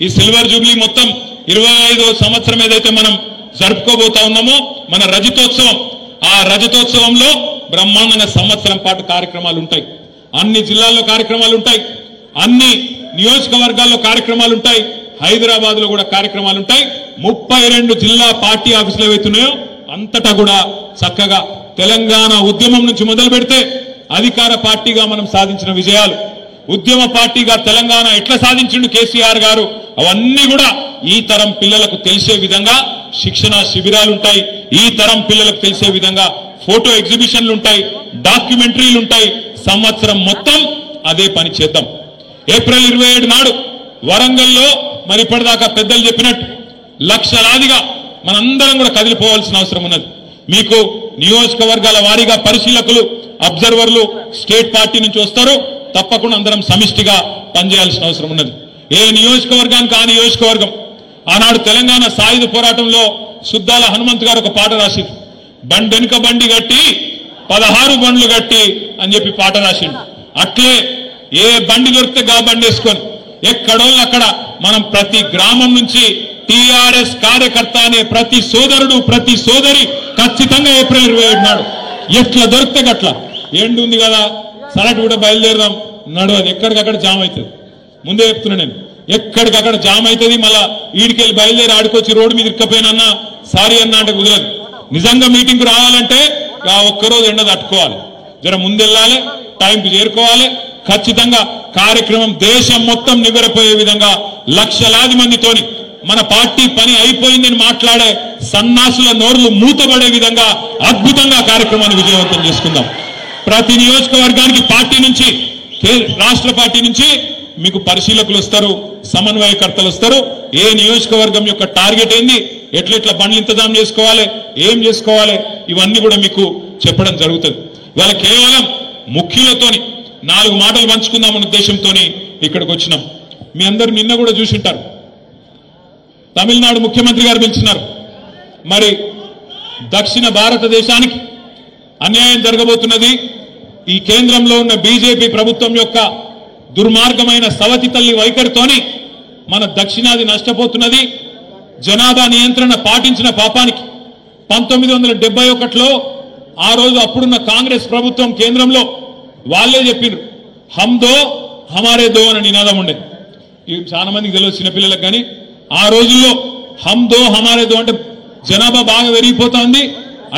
ఈ సిల్వర్ జూబ్లీ మొత్తం 25వ సంవత్సరం ఏదైతే మనం జరుపుకోబోతా ఉన్నామో మన రజతోత్సవం, ఆ రజతోత్సవంలో బ్రహ్మాండంగా సంవత్సరం పాటు కార్యక్రమాలు ఉంటాయి. అన్ని జిల్లాల్లో కార్యక్రమాలు ఉంటాయి, అన్ని నియోజకవర్గాల్లో కార్యక్రమాలు ఉంటాయి, హైదరాబాద్ లో కూడా కార్యక్రమాలు ఉంటాయి. 32 జిల్లా పార్టీ ఆఫీసులు ఏవైతున్నాయో అంతటా కూడా చక్కగా తెలంగాణ ఉద్యమం నుంచి మొదలు పెడితే అధికార పార్టీగా మనం సాధించిన విజయాలు, ఉద్యమ పార్టీగా తెలంగాణ ఎట్లా సాధించిండు కేసీఆర్ గారు, అవన్నీ కూడా ఈ తరం పిల్లలకు తెలిసే విధంగా శిక్షణ శిబిరాలు ఉంటాయి, ఈ తరం పిల్లలకు తెలిసే విధంగా ఫోటో ఎగ్జిబిషన్లు ఉంటాయి, డాక్యుమెంటరీలు ఉంటాయి. సంవత్సరం మొత్తం అదే పని చేద్దాం. ఏప్రిల్ 27 నాడు వరంగల్లో మరి ఇప్పటిదాకా పెద్దలు చెప్పినట్టు లక్షలాదిగా మనందరం కూడా కదిలిపోవాల్సిన అవసరం ఉన్నది. మీకు నియోజకవర్గాల వారీగా పరిశీలకులు, అబ్జర్వర్లు స్టేట్ పార్టీ నుంచి వస్తారు, తప్పకుండా అందరం సమిష్టిగా పనిచేయాల్సిన అవసరం ఉన్నది. ఏ నియోజకవర్గానికి ఆ నియోజకవర్గం. ఆనాడు తెలంగాణ సాయుధ పోరాటంలో సుద్దాల హనుమంత్ గారు ఒక పాట రాసిండు, బండెనుక బండి గట్టి 16 బండ్లు గట్టి అని చెప్పి పాట రాసిండు. అట్లే ఏ బండి దొరికితే గా బండి వేసుకొని ఎక్కడోళ్ళు అక్కడ మనం ప్రతి గ్రామం నుంచి టీఆర్ఎస్ కార్యకర్త అనే ప్రతి సోదరుడు ప్రతి సోదరి ఖచ్చితంగా ఏప్రిల్ 27 నాడు ఎట్లా దొరికితే గట్లా ఎండు ఉంది కదా సరటి కూడా బయలుదేరదాం నడవదు, ఎక్కడికక్కడ జామ్ అవుతుంది. ముందే చెప్తున్నా నేను, ఎక్కడికక్కడ జామ్ అవుతుంది. మళ్ళా ఈడికెళ్ళి బయలుదేరి ఆడుకొచ్చి రోడ్డు మీద ఇరుక్కపోయినన్నా సారీ అన్నా అంటే కుదరదు. నిజంగా మీటింగ్ రావాలంటే ఆ ఒక్కరోజు ఎండ తట్టుకోవాలి, జర ముందెళ్ళాలి, టైంకి చేరుకోవాలి. ఖచ్చితంగా కార్యక్రమం దేశం మొత్తం నివ్వెరపోయే విధంగా లక్షలాది మందితోని మన పార్టీ పని అయిపోయిందని మాట్లాడే సన్నాసుల నోర్లు మూతబడే విధంగా అద్భుతంగా కార్యక్రమాన్ని విజయవంతం చేసుకుందాం. ప్రతి నియోజకవర్గానికి పార్టీ నుంచి, రాష్ట్ర పార్టీ నుంచి మీకు పరిశీలకులు వస్తారు, సమన్వయకర్తలు వస్తారు. ఏ నియోజకవర్గం యొక్క టార్గెట్ ఏంది, ఎట్లెట్లా బండ్లు ఇంతజాం చేసుకోవాలి, ఏం చేసుకోవాలి, ఇవన్నీ కూడా మీకు చెప్పడం జరుగుతుంది. ఇవాళ కేవలం ముఖ్యులతోని 4 మాటలు పంచుకుందామన్న ఉద్దేశంతో ఇక్కడికి వచ్చినాం. మీ అందరూ నిన్న కూడా చూసింటారు, తమిళనాడు ముఖ్యమంత్రి గారు పిలిచినారు. మరి దక్షిణ భారతదేశానికి అన్యాయం జరగబోతున్నది. ఈ కేంద్రంలో ఉన్న బీజేపీ ప్రభుత్వం యొక్క దుర్మార్గమైన సవతి తల్లి వైఖరితోని మన దక్షిణాది నష్టపోతున్నది. జనాభా నియంత్రణ పాటించిన పాపానికి 1971లో ఆ రోజు అప్పుడున్న కాంగ్రెస్ ప్రభుత్వం కేంద్రంలో వాళ్ళే చెప్పిండ్రు, హమ్ దో హమారే దో అనే నినాదం ఉండేది. చాలా మందికి తెలియదు చిన్నపిల్లలకు, కానీ ఆ రోజుల్లో హమ్ దో హమారే దో అంటే జనాభా బాగా పెరిగిపోతుంది,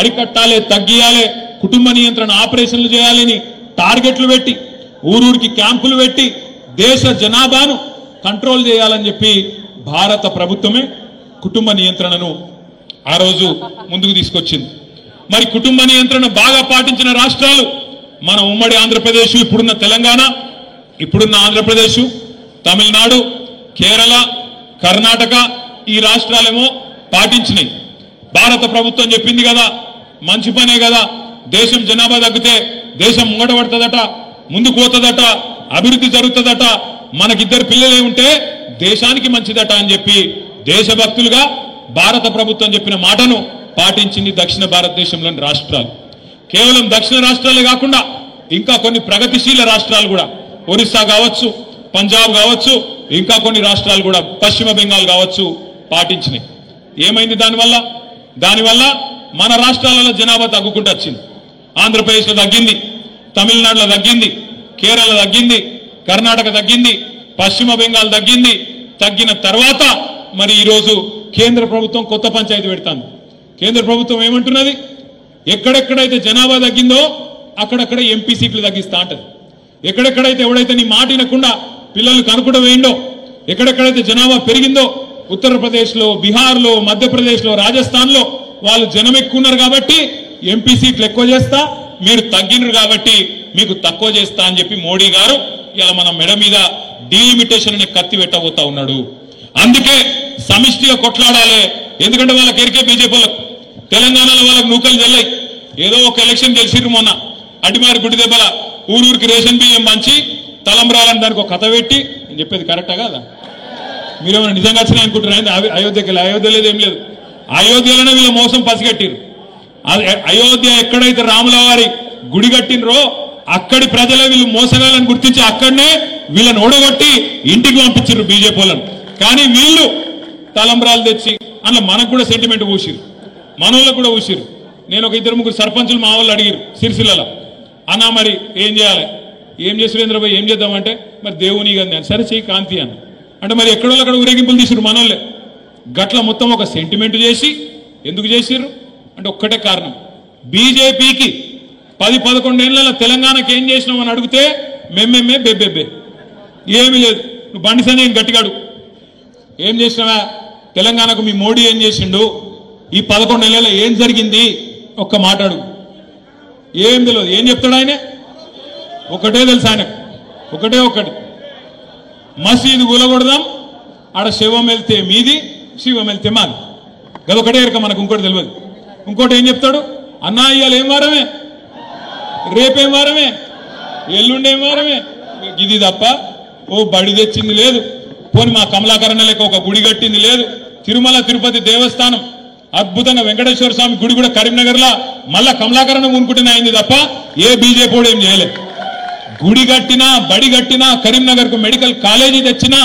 అరికట్టాలి, తగ్గియాలి, కుటుంబ నియంత్రణ ఆపరేషన్లు చేయాలని టార్గెట్లు పెట్టి ఊరూరికి క్యాంపులు పెట్టి దేశ జనాభాను కంట్రోల్ చేయాలని చెప్పి భారత ప్రభుత్వమే కుటుంబ నియంత్రణను ఆ రోజు ముందుకు తీసుకొచ్చింది. మరి కుటుంబ నియంత్రణ బాగా పాటించిన రాష్ట్రాలు మన ఉమ్మడి ఆంధ్రప్రదేశ్, ఇప్పుడున్న తెలంగాణ, ఇప్పుడున్న ఆంధ్రప్రదేశ్, తమిళనాడు, కేరళ, కర్ణాటక ఈ రాష్ట్రాలేమో పాటించినాయి. భారత ప్రభుత్వం చెప్పింది కదా, మంచి పనే కదా, దేశం జనాభా తగ్గితే దేశం ముంగటపడుతుందట, ముందుకు పోతుందట, అభివృద్ధి జరుగుతుందట, మనకిద్దరు పిల్లలే ఉంటే దేశానికి మంచిదట అని చెప్పి దేశభక్తులుగా భారత ప్రభుత్వం చెప్పిన మాటను పాటించింది దక్షిణ భారతదేశంలోని రాష్ట్రాలు. కేవలం దక్షిణ రాష్ట్రాలే కాకుండా ఇంకా కొన్ని ప్రగతిశీల రాష్ట్రాలు కూడా, ఒరిస్సా కావచ్చు, పంజాబ్ కావచ్చు, ఇంకా కొన్ని రాష్ట్రాలు కూడా, పశ్చిమ బెంగాల్ కావచ్చు, పాటించినాయి. ఏమైంది దానివల్ల మన రాష్ట్రాలలో జనాభా తగ్గుకుంటూ వచ్చింది. ఆంధ్రప్రదేశ్లో తగ్గింది, తమిళనాడులో తగ్గింది, కేరళ తగ్గింది, కర్ణాటక తగ్గింది, పశ్చిమ బెంగాల్ తగ్గింది. తగ్గిన తర్వాత మరి ఈరోజు కేంద్ర ప్రభుత్వం కొత్త పంచాయతీ పెడుతుంది. కేంద్ర ప్రభుత్వం ఏమంటున్నది, ఎక్కడెక్కడైతే జనాభా తగ్గిందో అక్కడక్కడ ఎంపీ సీట్లు తగ్గిస్తా అంటది. ఎక్కడెక్కడైతే ఎవడైతే నీ మాట వినకుండా పిల్లలు కనుకుండా వేయండో, ఎక్కడెక్కడైతే జనాభా పెరిగిందో, ఉత్తరప్రదేశ్లో, బీహార్లో, మధ్యప్రదేశ్లో, రాజస్థాన్లో వాళ్ళు జనం ఎక్కువ ఉన్నారు కాబట్టి ఎంపీ సీట్లు ఎక్కువ చేస్తా, మీరు తగ్గినరు కాబట్టి మీకు తక్కువ చేస్తా అని చెప్పి మోడీ గారు ఇలా మన మెడ మీద డీలిమిటేషన్ అనే కత్తి పెట్టబోతా ఉన్నాడు. అందుకే సమిష్టిగా కొట్లాడాలి. ఎందుకంటే వాళ్ళకి ఎరికే బీజేపీ వాళ్ళకు తెలంగాణలో వాళ్ళకి నూకలు చెల్లాయి. ఏదో ఒక ఎలక్షన్ గెలిచిర్రు మొన్న, అడిమారి గుడి దెబ్బల ఊరూరికి రేషన్ బియ్యం మంచి తలంబ్రాలని దానికి ఒక కథ పెట్టి, నేను చెప్పేది కరెక్టా కాదా? మీరేమైనా నిజంగా వచ్చినాయి అనుకుంటున్నాయి? అయోధ్యకి అయోధ్య లేదు, ఏం లేదు. అయోధ్యలోనే వీళ్ళ మోసం పసిగట్టిరు. అయోధ్య ఎక్కడైతే రాముల వారి గుడి కట్టినరో అక్కడి ప్రజలే వీళ్ళు మోసగాలని గుర్తించి అక్కడనే వీళ్ళని ఓడగొట్టి ఇంటికి పంపించారు బీజేపీ వాళ్ళను. కానీ వీళ్ళు తలంబ్రాలు తెచ్చి అందులో మనకు కూడా సెంటిమెంట్ పూసిరు, మనోళ్ళకు కూడా పూసిరు. నేను ఒక 2-3 సర్పంచులు మా వాళ్ళు అడిగిరు సిరిసిల్లలో, అన్నా మరి ఏం చేయాలి, ఏం చేసి సురేంద్రబాబు ఏం చేద్దామంటే మరి దేవుని కదా, సరే చెయ్యి కాంతి అని అంటే మరి ఎక్కడో అక్కడ ఊరేగింపులు తీసిరు మనోళ్ళే. గట్ల మొత్తం ఒక సెంటిమెంట్ చేసి ఎందుకు చేసిర్రు అంటే ఒక్కటే కారణం, బీజేపీకి 10-11 ఏళ్లలో తెలంగాణకి ఏం చేసినావు అని అడిగితే మెమ్మెమ్మే బెబ్బెబ్బే ఏమీ లేదు. నువ్వు బండి సంజయ్ గట్టిగాడు, ఏం చేసినావా తెలంగాణకు మీ మోడీ ఏం చేసిండు, ఈ 11 ఏళ్లలో ఏం జరిగింది ఒక్క మాట్లాడు. ఏం తెలియదు. ఏం చెప్తాడు ఆయన? ఒకటే తెలుసు ఆయనకు, ఒకటి మసీదు కూలగొడదాం, ఆడ శివం వెళ్తే మీది, శివం వెళ్తే మాది. గదొకటే ఎరక, మనకు ఇంకోటి తెలియదు. ఇంకోటి ఏం చెప్తాడు, అన్నా ఇవాళ ఏం వారమే, రేపేం వారమే, ఎల్లుండేం వారమే, ఇది తప్ప ఓ బడి తెచ్చింది లేదు, పోని మా కమలాకరణ లెక్క ఒక గుడి కట్టింది లేదు. తిరుమల తిరుపతి దేవస్థానం అద్భుతంగా వెంకటేశ్వర స్వామి గుడి కూడా కరీంనగర్లో మళ్ళా కమలాకరణ ఊనుకుంటూనే అయింది తప్ప ఏ బీజేపీ ఏం చేయలేదు. గుడి కట్టినా, బడి కట్టినా, కరీంనగర్కు మెడికల్ కాలేజీ తెచ్చినా,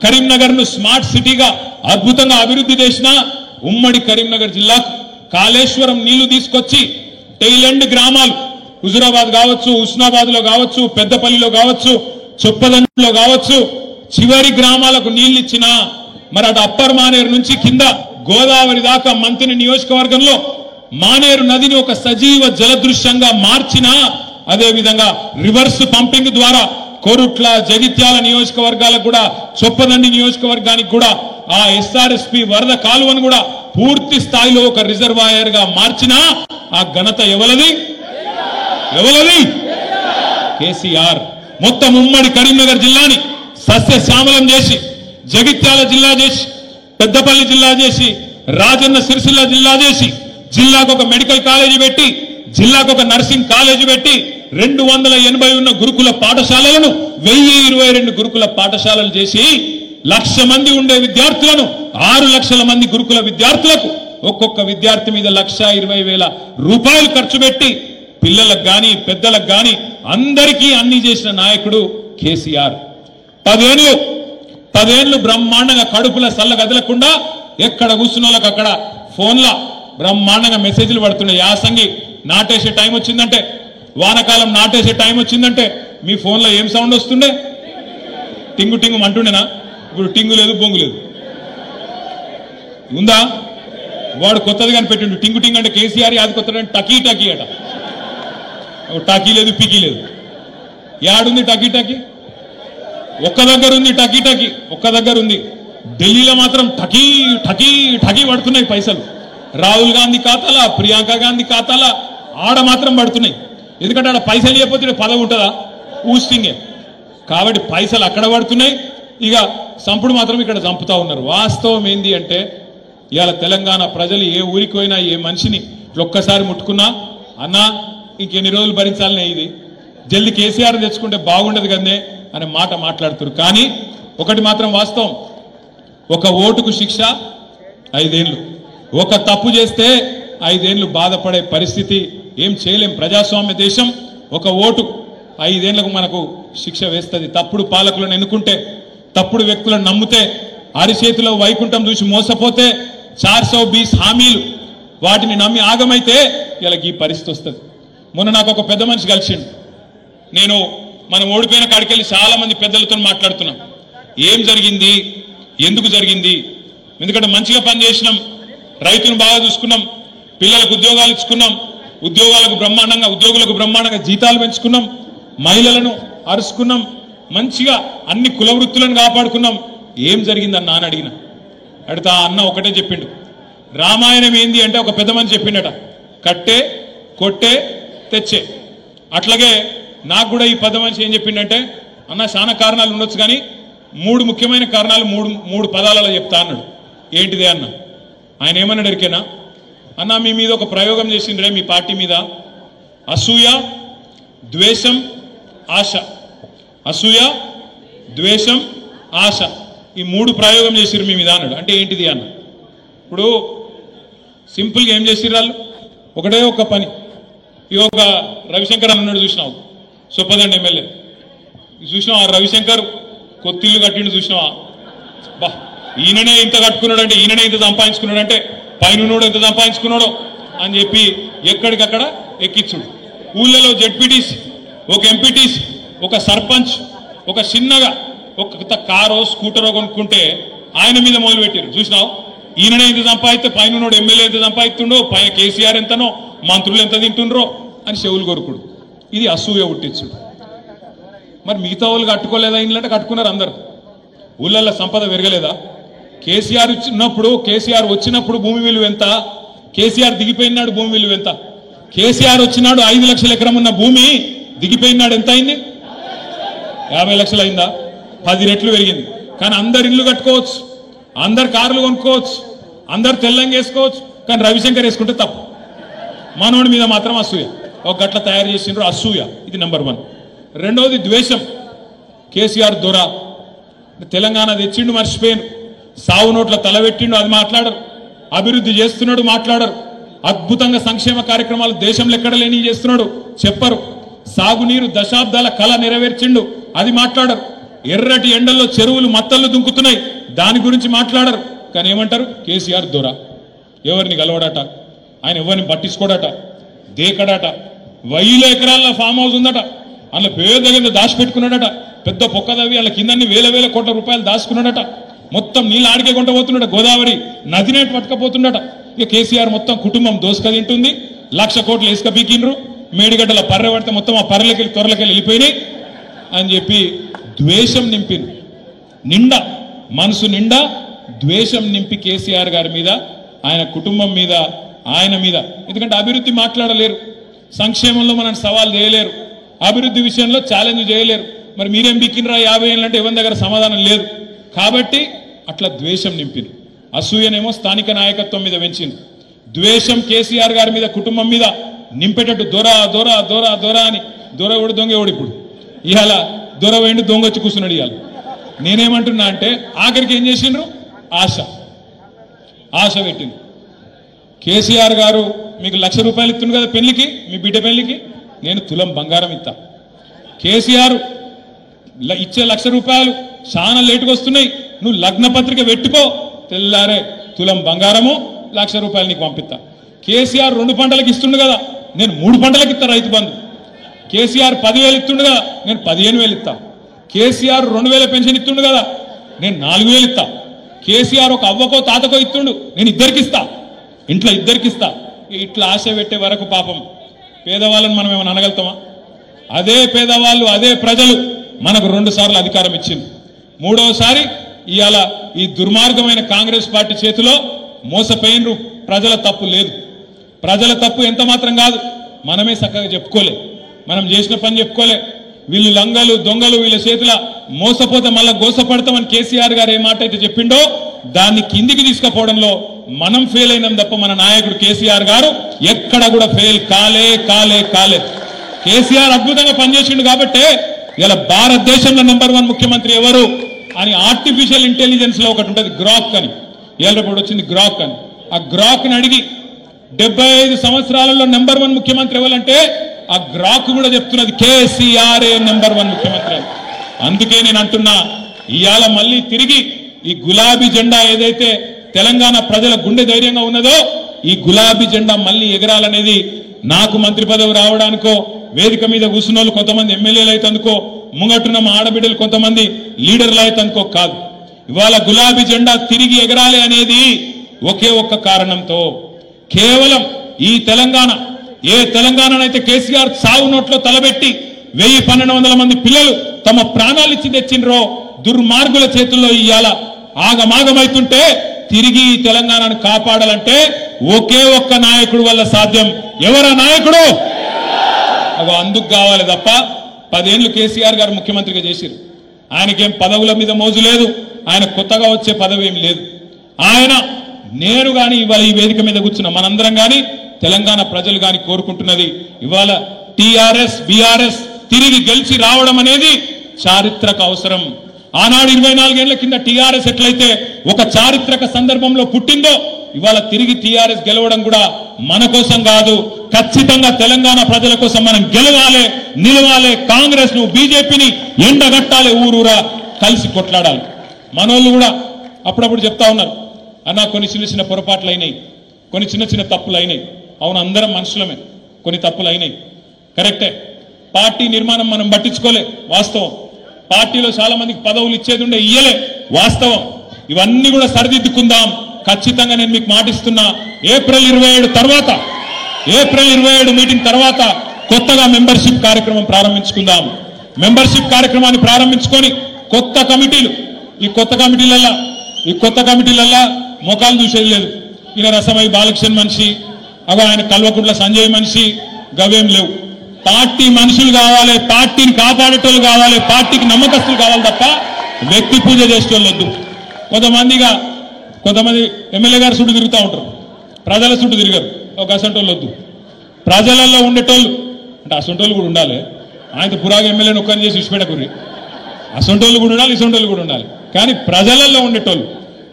కరీంనగర్ను స్మార్ట్ సిటీగా అద్భుతంగా అభివృద్ధి చేసిన ఉమ్మడి కరీంనగర్ జిల్లాకు కాళేశ్వరం నీళ్లు తీసుకొచ్చి టైలెండ్ గ్రామాలు హుజురాబాద్ కావచ్చు, హుస్నాబాద్ లో కావచ్చు, పెద్దపల్లిలో కావచ్చు, చొప్పదండిలో కావచ్చు, చివరి గ్రామాలకు నీళ్లు ఇచ్చిన, మరి అటు అప్పర్ మానేరు నుంచి కింద గోదావరి దాకా మంత్రి నియోజకవర్గంలో మానేరు నదిని ఒక సజీవ జలదృశ్యంగా మార్చిన, అదేవిధంగా రివర్స్ పంపింగ్ ద్వారా కోరుట్ల, జగిత్యాల నియోజకవర్గాలకు కూడా, చొప్పదండి నియోజకవర్గానికి కూడా ఆ ఎస్ఆర్ఎస్పి వరద కాలువను కూడా పూర్తి స్థాయిలో ఒక రిజర్వాయర్ గా మార్చిన ఆ ఘనత ఎవలది? కేసీఆర్. మొత్తం ఉమ్మడి కరీంనగర్ జిల్లాని సస్యశ్యామలం చేసి, జగిత్యాల జిల్లా చేసి, పెద్దపల్లి జిల్లా చేసి, రాజన్న సిరిసిల్ల జిల్లా చేసి, జిల్లాకు ఒక మెడికల్ కాలేజీ పెట్టి, జిల్లాకు ఒక నర్సింగ్ కాలేజీ పెట్టి, 280 ఉన్న గురుకుల పాఠశాలలను 1022 గురుకుల పాఠశాలలు చేసి, 1,00,000 మంది ఉండే విద్యార్థులను 6 లక్షల మంది గురుకుల విద్యార్థులకు ఒక్కొక్క విద్యార్థి మీద 1,20,000 రూపాయలు ఖర్చు పెట్టి పిల్లలకు గాని పెద్దలకు గాని అందరికీ అన్ని చేసిన నాయకుడు కేసీఆర్. 10 ఏళ్ళు బ్రహ్మాండంగా కడుపుల సల్ల కదలకుండా ఎక్కడ కూర్చున్నోళ్ళకి అక్కడ ఫోన్ల బ్రహ్మాండంగా మెసేజ్లు పడుతున్నాయి. యాసంగి నాటేసే టైం వచ్చిందంటే, వానకాలం నాటేసే టైం వచ్చిందంటే మీ ఫోన్లో ఏం సౌండ్ వస్తుండే? టింగు టింగు అంటుండేనా? ఇప్పుడు టింగు లేదు, బొంగు లేదు. ఉందా? వాడు కొత్తది కానీ పెట్టిండు టింగు టింగ్ అంటే కేసీఆర్, అది కొత్తది టకీ టకీ అట. టకీ లేదు, పికీ లేదు. యాడుంది టకీ టకీ? ఒక్క దగ్గర ఉంది టకీ టకీ, ఒక్క దగ్గర ఉంది. ఢిల్లీలో మాత్రం టకీ టకీ టకీ పడుతున్నాయి పైసలు. రాహుల్ గాంధీ ఖాతాలా, ప్రియాంక గాంధీ ఖాతాలా ఆడ మాత్రం పడుతున్నాయి. ఎందుకంటే అక్కడ పైసలు ఇవ్వకపోతే పదవి ఉంటుందా? ఊస్టింగే. కాబట్టి పైసలు అక్కడ పడుతున్నాయి, ఇక సంపుడు మాత్రం ఇక్కడ చంపుతా ఉన్నారు. వాస్తవం ఏంది అంటే ఇవాళ తెలంగాణ ప్రజలు ఏ ఊరికి పోయినా ఏ మనిషిని ఒక్కసారి ముట్టుకున్నా అన్నా ఇంకెన్ని రోజులు భరించాలనే, ఇది జల్ది కేసీఆర్ తెచ్చుకుంటే బాగుండదు కదే అనే మాట మాట్లాడుతున్నారు. కానీ ఒకటి మాత్రం వాస్తవం, ఒక ఓటుకు శిక్ష 5 ఏళ్ళు, ఒక తప్పు చేస్తే 5 ఏళ్ళు బాధపడే పరిస్థితి. ఏం చేయలేం. ప్రజాస్వామ్య దేశం. ఒక ఓటు 5 ఏళ్లకు మనకు శిక్ష వేస్తుంది. తప్పుడు పాలకులను ఎన్నుకుంటే, తప్పుడు వ్యక్తులను నమ్మితే, అరిచేతిలో వైకుంఠం చూసి మోసపోతే, 420 హామీలు వాటిని నమ్మి ఆగమైతే ఇలా ఈ పరిస్థితి వస్తుంది. మొన్న నాకు ఒక పెద్ద మనిషి కలిసిండు. నేను మనం ఓడిపోయిన కాడికెళ్ళి చాలా మంది పెద్దలతో మాట్లాడుతున్నాం. ఏం జరిగింది, ఎందుకు జరిగింది? ఎందుకంటే మంచిగా పనిచేసినాం, రైతును బాగా చూసుకున్నాం, పిల్లలకు ఉద్యోగాలు ఇచ్చుకున్నాం, ఉద్యోగులకు బ్రహ్మాండంగా జీతాలు పెంచుకున్నాం, మహిళలను అరుచుకున్నాం, మంచిగా అన్ని కుల వృత్తులను కాపాడుకున్నాం. ఏం జరిగిందన్న అని అడిగిన. అడిగితే ఆ అన్న ఒకటే చెప్పిండు, రామాయణం ఏంది అంటే ఒక పెద్ద మనిషి చెప్పిండట, కట్టే కొట్టే తెచ్చే. అట్లాగే నాకు కూడా ఈ పెద్ద మనిషి ఏం చెప్పిండంటే, అన్న చాలా కారణాలు ఉండొచ్చు కానీ 3 ముఖ్యమైన కారణాలు 3 పదాలలో చెప్తా అన్నాడు. ఏంటిదే అన్న? ఆయన ఏమన్నాడు ఎరికేనా? అన్న మీ మీద ఒక ప్రయోగం చేసిండ్రే, మీ పార్టీ మీద, అసూయ, ద్వేషం, ఆశ. అసూయ, ద్వేషం, ఆశ, ఈ 3 ప్రయోగం చేసిర్రు మీ మీద అన్నాడు. అంటే ఏంటిది అన్న? ఇప్పుడు సింపుల్గా ఏం చేసిర్రు వాళ్ళు? ఒకటే ఒక పని. ఈ ఒక రవిశంకర్ అన్నాడు, చూసినావు సొప్పదండి ఎమ్మెల్యే చూసినావు? ఆ రవిశంకర్ కొత్తిల్లు కట్టిండు చూసినావా? బా, ఈయననే ఇంత కట్టుకున్నాడంటే, ఈయననే ఇంత సంపాదించుకున్నాడంటే పైనోడు ఎంత సంపాదించుకున్నాడో అని చెప్పి ఎక్కడికక్కడ ఎక్కించుడు. ఊళ్ళలో జెడ్పీటీసీ, ఒక ఎంపీటీసీ, ఒక సర్పంచ్ ఒక చిన్నగా ఒక కారో స్కూటరో కొనుక్కుంటే ఆయన మీద మొదలు పెట్టారు. చూసినావు? ఈయననే ఎంత సంపాదిస్తే పైనోడు ఎమ్మెల్యే ఎంత సంపాదిస్తుండో, పైన కేసీఆర్ ఎంతనో, మంత్రులు ఎంత తింటుండ్రో అని చెవులు కొరుకుడు. ఇది అసూయ పుట్టించుడు. మరి మిగతా వాళ్ళు కట్టుకోలేదా? ఇండ్లంటే కట్టుకున్నారు అందరు. ఊళ్ళల్లో సంపద పెరగలేదా? కేసీఆర్ వచ్చినప్పుడు భూమి విలువ ఎంత? కేసీఆర్ దిగిపోయినాడు భూమి విలువ ఎంత? కేసీఆర్ వచ్చినాడు 5 లక్షల ఎకరం ఉన్న భూమి దిగిపోయినాడు ఎంత అయింది? 50 లక్షలు అయిందా? 10 రెట్లు పెరిగింది. కానీ అందరు ఇల్లు కట్టుకోవచ్చు, అందరు కార్లు కొనుక్కోవచ్చు, అందరు తెల్లంగా వేసుకోవచ్చు. కానీ రవిశంకర్ వేసుకుంటే తప్పు. మనోడి మీద మాత్రం అసూయ. ఒక గట్ల తయారు చేసిండ్రు అసూయ. ఇది నెంబర్ 1. రెండోది ద్వేషం. కేసీఆర్ దొర తెలంగాణ తెచ్చిండు, మర్చిపోయాను. సావు నోట్ల తలబెట్టిండు, అది మాట్లాడరు. అభివృద్ధి చేస్తున్నాడు, మాట్లాడరు. అద్భుతంగా సంక్షేమ కార్యక్రమాలు దేశంలో ఎక్కడ లేని చేస్తున్నాడు, చెప్పరు. సాగునీరు దశాబ్దాల కళ నెరవేర్చిండు, అది మాట్లాడరు. ఎర్రటి ఎండల్లో చెరువులు మత్తళ్ళు దుంకుతున్నాయి, దాని గురించి మాట్లాడరు. కానీ ఏమంటారు? కేసీఆర్ దొర. ఎవరిని గలవడట, ఆయన ఎవరిని పట్టించుకోడట, దేకడట. 1000 ఎకరాల ఫామ్ హౌస్ ఉందట, అందులో పేద దాచిపెట్టుకున్నాడట. పెద్ద పొక్కదవి వాళ్ళ కిందన్ని వేల కోట్ల రూపాయలు దాచుకున్నాడట. మొత్తం నీళ్ళు ఆడికే కొంట పోతున్నాడు, గోదావరి నదినే పట్టుకపోతుండట. ఇక కేసీఆర్ మొత్తం కుటుంబం దోసుక తింటుంది. 1,00,000 కోట్లు ఇసుక పీకిండ్రు, మేడిగడ్డల పర్రె పడితే మొత్తం ఆ పర్రెలకెళ్ళి త్వరలకెళ్ళి వెళ్ళిపోయినాయి అని చెప్పి ద్వేషం నింపింది. నిండా మనసు నిండా ద్వేషం నింపి కేసీఆర్ గారి మీద, ఆయన కుటుంబం మీద, ఆయన మీద. ఎందుకంటే అభివృద్ధి మాట్లాడలేరు, సంక్షేమంలో మనం సవాల్ చేయలేరు, అభివృద్ధి విషయంలో ఛాలెంజ్ చేయలేరు. మరి మీరేం బిక్కినరా 50 ఏళ్ళంటే ఎవరి దగ్గర సమాధానం లేదు. కాబట్టి అట్లా ద్వేషం నింపింది. అసూయనేమో స్థానిక నాయకత్వం మీద పెంచింది. ద్వేషం కేసీఆర్ గారి మీద, కుటుంబం మీద నింపేటట్టు దొర దొర దొర దొర అని. దొర ఓడి దొంగ ఓడి. ఇప్పుడు ఇవాళ దొర వేయండి, దొంగ వచ్చి కూర్చున్నాడు. ఇవాళ నేనేమంటున్నా అంటే ఆఖరికి ఏం చేసిండ్రు? ఆశ పెట్టింది. కేసీఆర్ గారు మీకు 1,00,000 రూపాయలు ఇస్తుంది కదా పెళ్లికి, మీ బిడ్డ పెళ్లికి, నేను తులం బంగారం ఇస్తా. కేసీఆర్ ఇచ్చే 1,00,000 రూపాయలు చాలా లేటుగా వస్తున్నాయి, నువ్వు లగ్న పత్రిక పెట్టుకో, తెల్లారే తులం బంగారము 1,00,000 రూపాయలు నీకు పంపిస్తా. కేసీఆర్ 2 పంటలకు ఇస్తుండు కదా, నేను 3 పంటలకు ఇస్తా రైతు బంధు. కేసీఆర్ 10,000 ఇస్తుండు కదా, నేను 15,000 ఇస్తా. కేసీఆర్ 2,000 పెన్షన్ ఇస్తుండు కదా, నేను 4,000 ఇస్తా. కేసీఆర్ ఒక అవ్వకో తాతకో ఇస్తుండు, నేను ఇద్దరికి ఇస్తా, ఇంట్లో ఇద్దరికి ఇస్తా. ఇట్లా ఆశ పెట్టే వరకు పాపం పేదవాళ్ళని మనం ఏమైనా అనగలుగుతామా? అదే పేదవాళ్ళు, అదే ప్రజలు మనకు 2 సార్లు అధికారం ఇచ్చింది. 3వసారి ఇవాళ ఈ దుర్మార్గమైన కాంగ్రెస్ పార్టీ చేతిలో మోసపోయినరు. ప్రజల తప్పు లేదు. ప్రజల తప్పు ఎంత మాత్రం కాదు, మనమే చక్కగా చెప్పుకోలే. మనం చేసిన పని చెప్పుకోలే. వీళ్ళు లంగలు దొంగలు, వీళ్ళ చేతుల మోసపోతే మళ్ళా గోసపడతామని కేసీఆర్ గారు ఏ మాట అయితే చెప్పిండో దాన్ని కిందికి తీసుకుపోవడంలో మనం ఫెయిల్ అయినాం తప్ప మన నాయకుడు కేసీఆర్ గారు ఎక్కడ కూడా ఫెయిల్ కాలే. కేసీఆర్ అద్భుతంగా పనిచేసిండు కాబట్టి ఇలా భారతదేశంలో నంబర్ 1 ముఖ్యమంత్రి ఎవరు అని ఆర్టిఫిషియల్ ఇంటెలిజెన్స్ లో ఒకటి ఉంటుంది, గ్రాక్ అని. ఏళ్ళప్పుడు వచ్చింది గ్రాక్ అని. ఆ గ్రాక్ ని అడిగి 75 సంవత్సరాలలో నంబర్ 1 ముఖ్యమంత్రి ఎవరంటే ఆ గ్రాక్ కూడా చెప్తున్నది కేసీఆర్ నంబర్ 1 ముఖ్యమంత్రి అని. అందుకే నేను అంటున్నా, ఇవాళ మళ్ళీ తిరిగి ఈ గులాబీ జెండా ఏదైతే తెలంగాణ ప్రజల గుండె ధైర్యంగా ఉన్నదో ఈ గులాబీ జెండా మళ్ళీ ఎగరాలనేది నాకు మంత్రి పదవి రావడానికో, వేదిక మీద కూర్చున్న వాళ్ళు కొంతమంది ఎమ్మెల్యేలు అయితందుకో, ముంగట్టున్న మా ఆడబిడ్డలు కొంతమంది లీడర్లు అయితందుకో కాదు. ఇవాళ గులాబీ జెండా తిరిగి ఎగరాలి అనేది ఒకే ఒక్క కారణంతో, కేవలం ఈ తెలంగాణ, ఏ తెలంగాణనైతే కేసీఆర్ సాగు నోట్లో తలబెట్టి 1000-1200 మంది పిల్లలు తమ ప్రాణాలు ఇచ్చి తెచ్చిండ్రో దుర్మార్గుల చేతుల్లో ఇవాళ ఆగమాగమైతుంటే తిరిగి ఈ తెలంగాణను కాపాడాలంటే ఒకే ఒక్క నాయకుడు వల్ల సాధ్యం. ఎవరా నాయకుడు? అందుకు కావాలి తప్ప 10 ఏళ్లు కేసీఆర్ గారు ముఖ్యమంత్రిగా చేసిరు. ఆయనకేం పదవుల మీద మోజు లేదు, ఆయన కొత్తగా వచ్చే పదవి ఏమి లేదు. ఆయన నేను గాని ఇవాళ ఈ వేదిక మీద కూర్చున్న మనందరం గాని తెలంగాణ ప్రజలు గాని కోరుకుంటున్నది ఇవాళ టీఆర్ఎస్ బీఆర్ఎస్ తిరిగి గెలిచి రావడం అనేది చారిత్రక అవసరం. ఆనాడు 24 ఏళ్ల కింద టీఆర్ఎస్ ఎట్లయితే ఒక చారిత్రక సందర్భంలో పుట్టిందో ఇవాళ తిరిగి టీఆర్ఎస్ గెలవడం కూడా మన కోసం కాదు, ఖచ్చితంగా తెలంగాణ ప్రజల కోసం మనం గెలవాలి, నిలవాలి. కాంగ్రెస్ ను బీజేపీని ఎండగట్టాలి, ఊరూరా కలిసి కొట్లాడాలి. మనోళ్ళు కూడా అప్పుడప్పుడు చెప్తా ఉన్నారు, అన్న కొన్ని చిన్న చిన్న పొరపాట్లు అయినాయి, కొన్ని చిన్న చిన్న తప్పులు అయినాయి. అవును, అందరం మనుషులమే, కొన్ని తప్పులు అయినాయి, కరెక్టే. పార్టీ నిర్మాణం మనం పట్టించుకోలే, వాస్తవం. పార్టీలో చాలా మందికి పదవులు ఇచ్చేది ఉండే, ఇయ్యలే, వాస్తవం. ఇవన్నీ కూడా సరిదిద్దుకుందాం. ఖచ్చితంగా నేను మీకు మాటిస్తున్నా, ఏప్రిల్ 27 మీటింగ్ తర్వాత కొత్తగా మెంబర్షిప్ కార్యక్రమం ప్రారంభించుకుందాం. మెంబర్షిప్ కార్యక్రమాన్ని ప్రారంభించుకొని కొత్త కమిటీలు, ఈ కొత్త కమిటీలల్లా ముఖాలు చూసేది లేదు. ఈయన రసమై బాలకృష్ణ మనిషి, ఆయన కల్వకుంట్ల సంజయ్ మనిషి, గవేం లేవు. పార్టీ మనుషులు కావాలి, పార్టీని కాపాడేటోళ్ళు కావాలి, పార్టీకి నమ్మకస్తులు కావాలి తప్ప వ్యక్తి పూజ చేసేటోళ్ళు వద్దు. కొంతమంది ఎమ్మెల్యే గారు చుట్టూ తిరుగుతూ ఉంటారు, ప్రజల చుట్టూ తిరిగారు. ఒక అసంటోళ్ళు వద్దు. ప్రజలలో ఉండేటోళ్ళు అంటే అసంటోళ్ళు కూడా ఉండాలి. ఆయనతో పురాగా ఎమ్మెల్యేని ఒక్కరిని చేసి విడిచిపెట్టకూరి. అసంటోళ్ళు కూడా ఉండాలి, ఇసంటోళ్ళు కూడా ఉండాలి. కానీ ప్రజలలో ఉండేటోళ్ళు,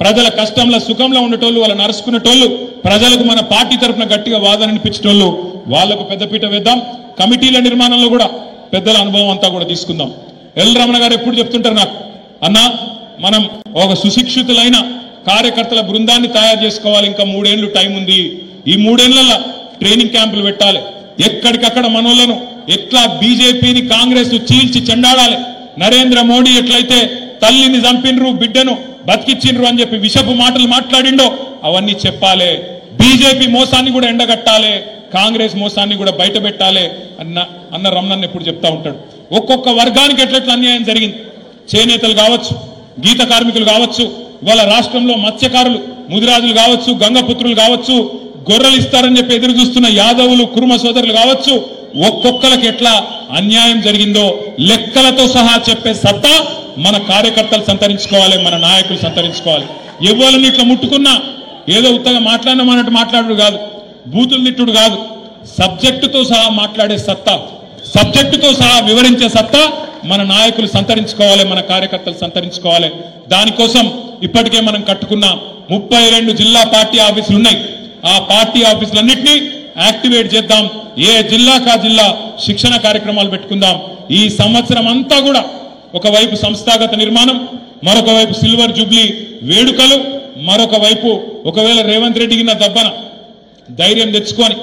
ప్రజల కష్టంలో సుఖంలో ఉండేటోళ్ళు, వాళ్ళని నరుచుకునేటోళ్ళు, ప్రజలకు మన పార్టీ తరఫున గట్టిగా వాదన అనిపించేటోళ్ళు, వాళ్లకు పెద్దపీట వేద్దాం. కమిటీల నిర్మాణంలో కూడా పెద్దల అనుభవం అంతా కూడా తీసుకుందాం. ఎల్ రమణ గారు ఎప్పుడు చెప్తుంటారు నాకు, అన్న మనం ఒక సుశిక్షితులైన కార్యకర్తల బృందాన్ని తయారు చేసుకోవాలి, ఇంకా 3 ఏళ్లు టైం ఉంది. ఈ 3 ఏళ్లలో ట్రైనింగ్ క్యాంపులు పెట్టాలి. ఎక్కడికక్కడ మనోళ్లను ఎట్లా బీజేపీని కాంగ్రెస్ చీల్చి చెండాడాలి. నరేంద్ర మోడీ ఎట్లయితే తల్లిని చంపినరు, బిడ్డను బతికిచ్చిండ్రు అని చెప్పి విషపు మాటలు మాట్లాడిండో అవన్నీ చెప్పాలి. బీజేపీ మోసాన్ని కూడా ఎండగట్టాలి, కాంగ్రెస్ మోసాన్ని కూడా బయట పెట్టాలి అన్న రమణన్ ఎప్పుడు చెప్తా ఉంటాడు. ఒక్కొక్క వర్గానికి ఎట్లెట్లా అన్యాయం జరిగింది. చేనేతలు కావచ్చు, గీత కార్మికులు కావచ్చు, ఇవాళ రాష్ట్రంలో మత్స్యకారులు, ముదిరాజులు కావచ్చు, గంగపుత్రులు కావచ్చు, గొర్రెలు ఇస్తారని చెప్పి ఎదురు చూస్తున్న యాదవులు, కురుమ సోదరులు కావచ్చు, ఒక్కొక్కరికి ఎట్లా అన్యాయం జరిగిందో లెక్కలతో సహా చెప్పే సత్తా మన కార్యకర్తలు సంతరించుకోవాలి, మన నాయకులు సంతరించుకోవాలి. ఎవరిని ఇట్లా ముట్టుకున్నా ఏదో ఉత్తగా మాట్లాడినామన్నట్టు మాట్లాడు కాదు, బూతులు తిట్టుడు కాదు, సబ్జెక్టుతో సహా మాట్లాడే సత్తా, సబ్జెక్టుతో సహా వివరించే సత్తా మన నాయకులు సంతరించుకోవాలి, మన కార్యకర్తలు సంతరించుకోవాలి. దానికోసం ఇప్పటికే మనం కట్టుకున్న 32 జిల్లా పార్టీ ఆఫీసులు ఉన్నాయి. ఆ పార్టీ ఆఫీసులన్నింటినీ యాక్టివేట్ చేద్దాం. ఏ జిల్లాకా జిల్లా శిక్షణ కార్యక్రమాలు పెట్టుకుందాం. ఈ సంవత్సరం అంతా కూడా ఒకవైపు సంస్థాగత నిర్మాణం, మరొక వైపు సిల్వర్ జూబ్లీ వేడుకలు, మరొక వైపు ఒకవేళ రేవంత్ రెడ్డికి నా దబ్బన ధైర్యం తెచ్చుకొని,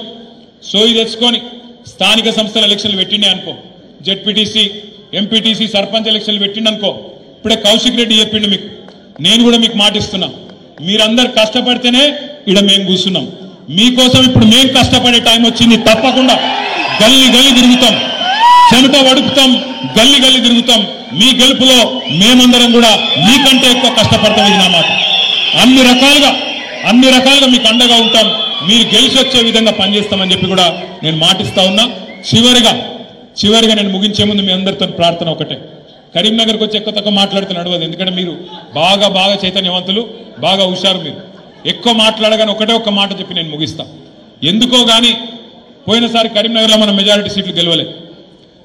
సోయి తెచ్చుకొని స్థానిక సంస్థల ఎలక్షన్లు పెట్టిండే అనుకో, జెడ్పీటీసీ, ఎంపీటీసీ, సర్పంచ్ ఎలక్షన్లు పెట్టిండనుకో, ఇప్పుడే కౌశిక్ రెడ్డి చెప్పిండు మీకు, నేను కూడా మీకు మాటిస్తున్నా, మీరందరు కష్టపడితేనే ఇక్కడ మేము కూర్చున్నాం. మీకోసం ఇప్పుడు మేము కష్టపడే టైం వచ్చింది. తప్పకుండా గల్లీ గల్లీ తిరుగుతాం, చెమట వడుపుతాం, గల్లీ గల్లీ తిరుగుతాం. మీ గెలుపులో మేమందరం కూడా మీకంటే ఎక్కువ కష్టపడతాం. ఇది నా మాట. అన్ని రకాలుగా మీకు అండగా ఉంటాం. మీరు గెలిచి వచ్చే విధంగా పనిచేస్తామని చెప్పి కూడా నేను మాటిస్తా ఉన్నా. చివరిగా చివరిగా నేను ముగించే ముందు మీ అందరితో ప్రార్థన ఒకటే, కరీంనగర్కి వచ్చి ఎక్కువ తక్కువ మాట్లాడితే నడవదు, ఎందుకంటే మీరు బాగా బాగా చైతన్యవంతులు, బాగా హుషారు, మీరు ఎక్కువ మాట్లాడగానే ఒకటే ఒక్క మాట చెప్పి నేను ముగిస్తా. ఎందుకో కానీ పోయినసారి కరీంనగర్లో మనం మెజారిటీ సీట్లు గెలవలేదు,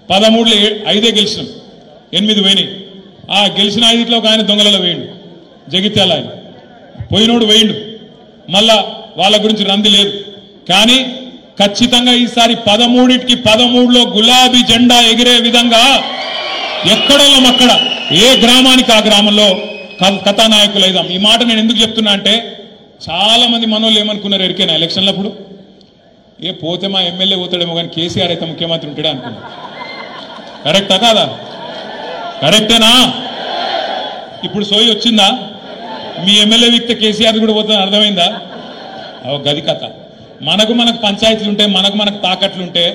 13లో 5 గెలిచినాం, 8 పోయినాయి. ఆ గెలిచిన 5లో ఒక ఆయన దొంగలలో వేయండు, జగిత్యాల ఆయన పోయినోడు వేయండు, మళ్ళా వాళ్ళ గురించి రంది లేదు. కానీ ఖచ్చితంగా ఈసారి 13కి 13లో గులాబీ జెండా ఎగిరే విధంగా ఎక్కడో అక్కడ ఏ గ్రామానికి ఆ గ్రామంలో కథానాయకులు అయిదాం. ఈ మాట నేను ఎందుకు చెప్తున్నా అంటే చాలా మంది మనోళ్ళు ఏమనుకున్నారు ఎరికేనా ఎలక్షన్లప్పుడు, ఏ పోతే మా ఎమ్మెల్యే పోతాడేమో కానీ కేసీఆర్ అయితే ముఖ్యమంత్రి ఉంటాడే అనుకున్నారు. కరెక్టా కాదా? కరెక్టేనా? ఇప్పుడు సోయి వచ్చిందా? మీ ఎమ్మెల్యే వ్యక్తి కేసీఆర్ కూడా పోతుందని అర్థమైందా? గది కథ. మనకు పంచాయతీలు ఉంటే, మనకు తాకట్లుంటే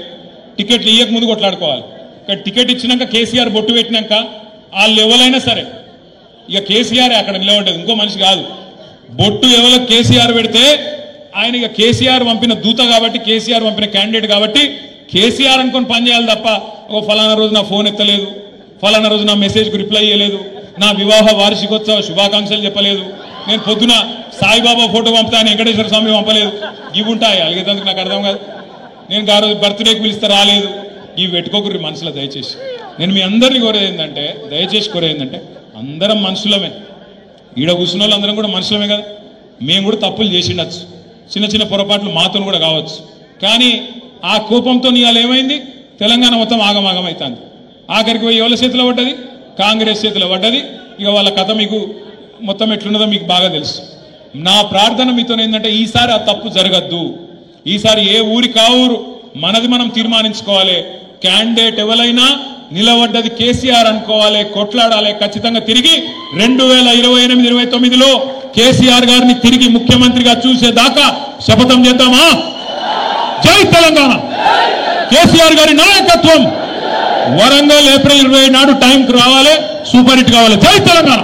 టికెట్లు ఇయ్యక ముందు కొట్లాడుకోవాలి. కానీ టికెట్ ఇచ్చినాక కేసీఆర్ బొట్టు పెట్టినాక వాళ్ళు ఎవరైనా సరే ఇక కేసీఆర్ అక్కడ నిలబడ్డది, ఇంకో మనిషి కాదు. బొట్టు ఎవరికి కేసీఆర్ పెడితే ఆయన ఇక కేసీఆర్ పంపిన దూత కాబట్టి, కేసీఆర్ పంపిన క్యాండిడేట్ కాబట్టి కేసీఆర్ అనుకొని పనిచేయాలి తప్ప ఓ ఫలానా రోజు నా ఫోన్ ఎత్తలేదు, ఫలానా రోజు నా మెసేజ్కి రిప్లై ఇవ్వలేదు, నా వివాహ వార్షికోత్సవ శుభాకాంక్షలు చెప్పలేదు, నేను పొద్దున సాయిబాబా ఫోటో పంపుతాను వెంకటేశ్వర స్వామి పంపలేదు, ఇవి ఉంటాయి. అలిగేందుకు నాకు అర్థం కాదు. నేను ఆ రోజు బర్త్డేకి పిలిస్తే రాలేదు, ఇవి పెట్టుకోకూరి మనసులో. దయచేసి నేను మీ అందరినీ కోరేది ఏంటంటే, దయచేసి కోరేది ఏంటంటే అందరం మనుషులమే, ఈడ కూర్చున్న వాళ్ళు అందరం కూడా మనుషులమే కదా. మేము కూడా తప్పులు చేసిండొచ్చు, చిన్న చిన్న పొరపాట్లు మాతో కూడా కావచ్చు. కానీ ఆ కోపంతో ఇవాళ ఏమైంది, తెలంగాణ మొత్తం ఆగమాగం అవుతుంది. ఆఖరికి పోయి ఎవరి చేతిలో పడ్డది, కాంగ్రెస్ చేతిలో పడ్డది. ఇక వాళ్ళ కథ మీకు మొత్తం ఎట్లున్నదో మీకు బాగా తెలుసు. నా ప్రార్థన మీతో ఏంటంటే ఈసారి ఆ తప్పు జరగద్దు. ఈసారి ఏ ఊరి కావురు మనది మనం తీర్మానించుకోవాలి. క్యాండిడేట్ ఎవరైనా నిలబడ్డది కేసీఆర్ అనుకోవాలి, కొట్లాడాలి. ఖచ్చితంగా తిరిగి 2028-29లో కేసీఆర్ గారిని తిరిగి ముఖ్యమంత్రిగా చూసేదాకా శపథం చేద్దామా? జై తెలంగాణ! కేసీఆర్ గారి నాయకత్వం వరంగల్ ఏప్రిల్ 20 నాడు టైంకి రావాలి, సూపర్ హిట్ కావాలి. జై తెలంగాణ!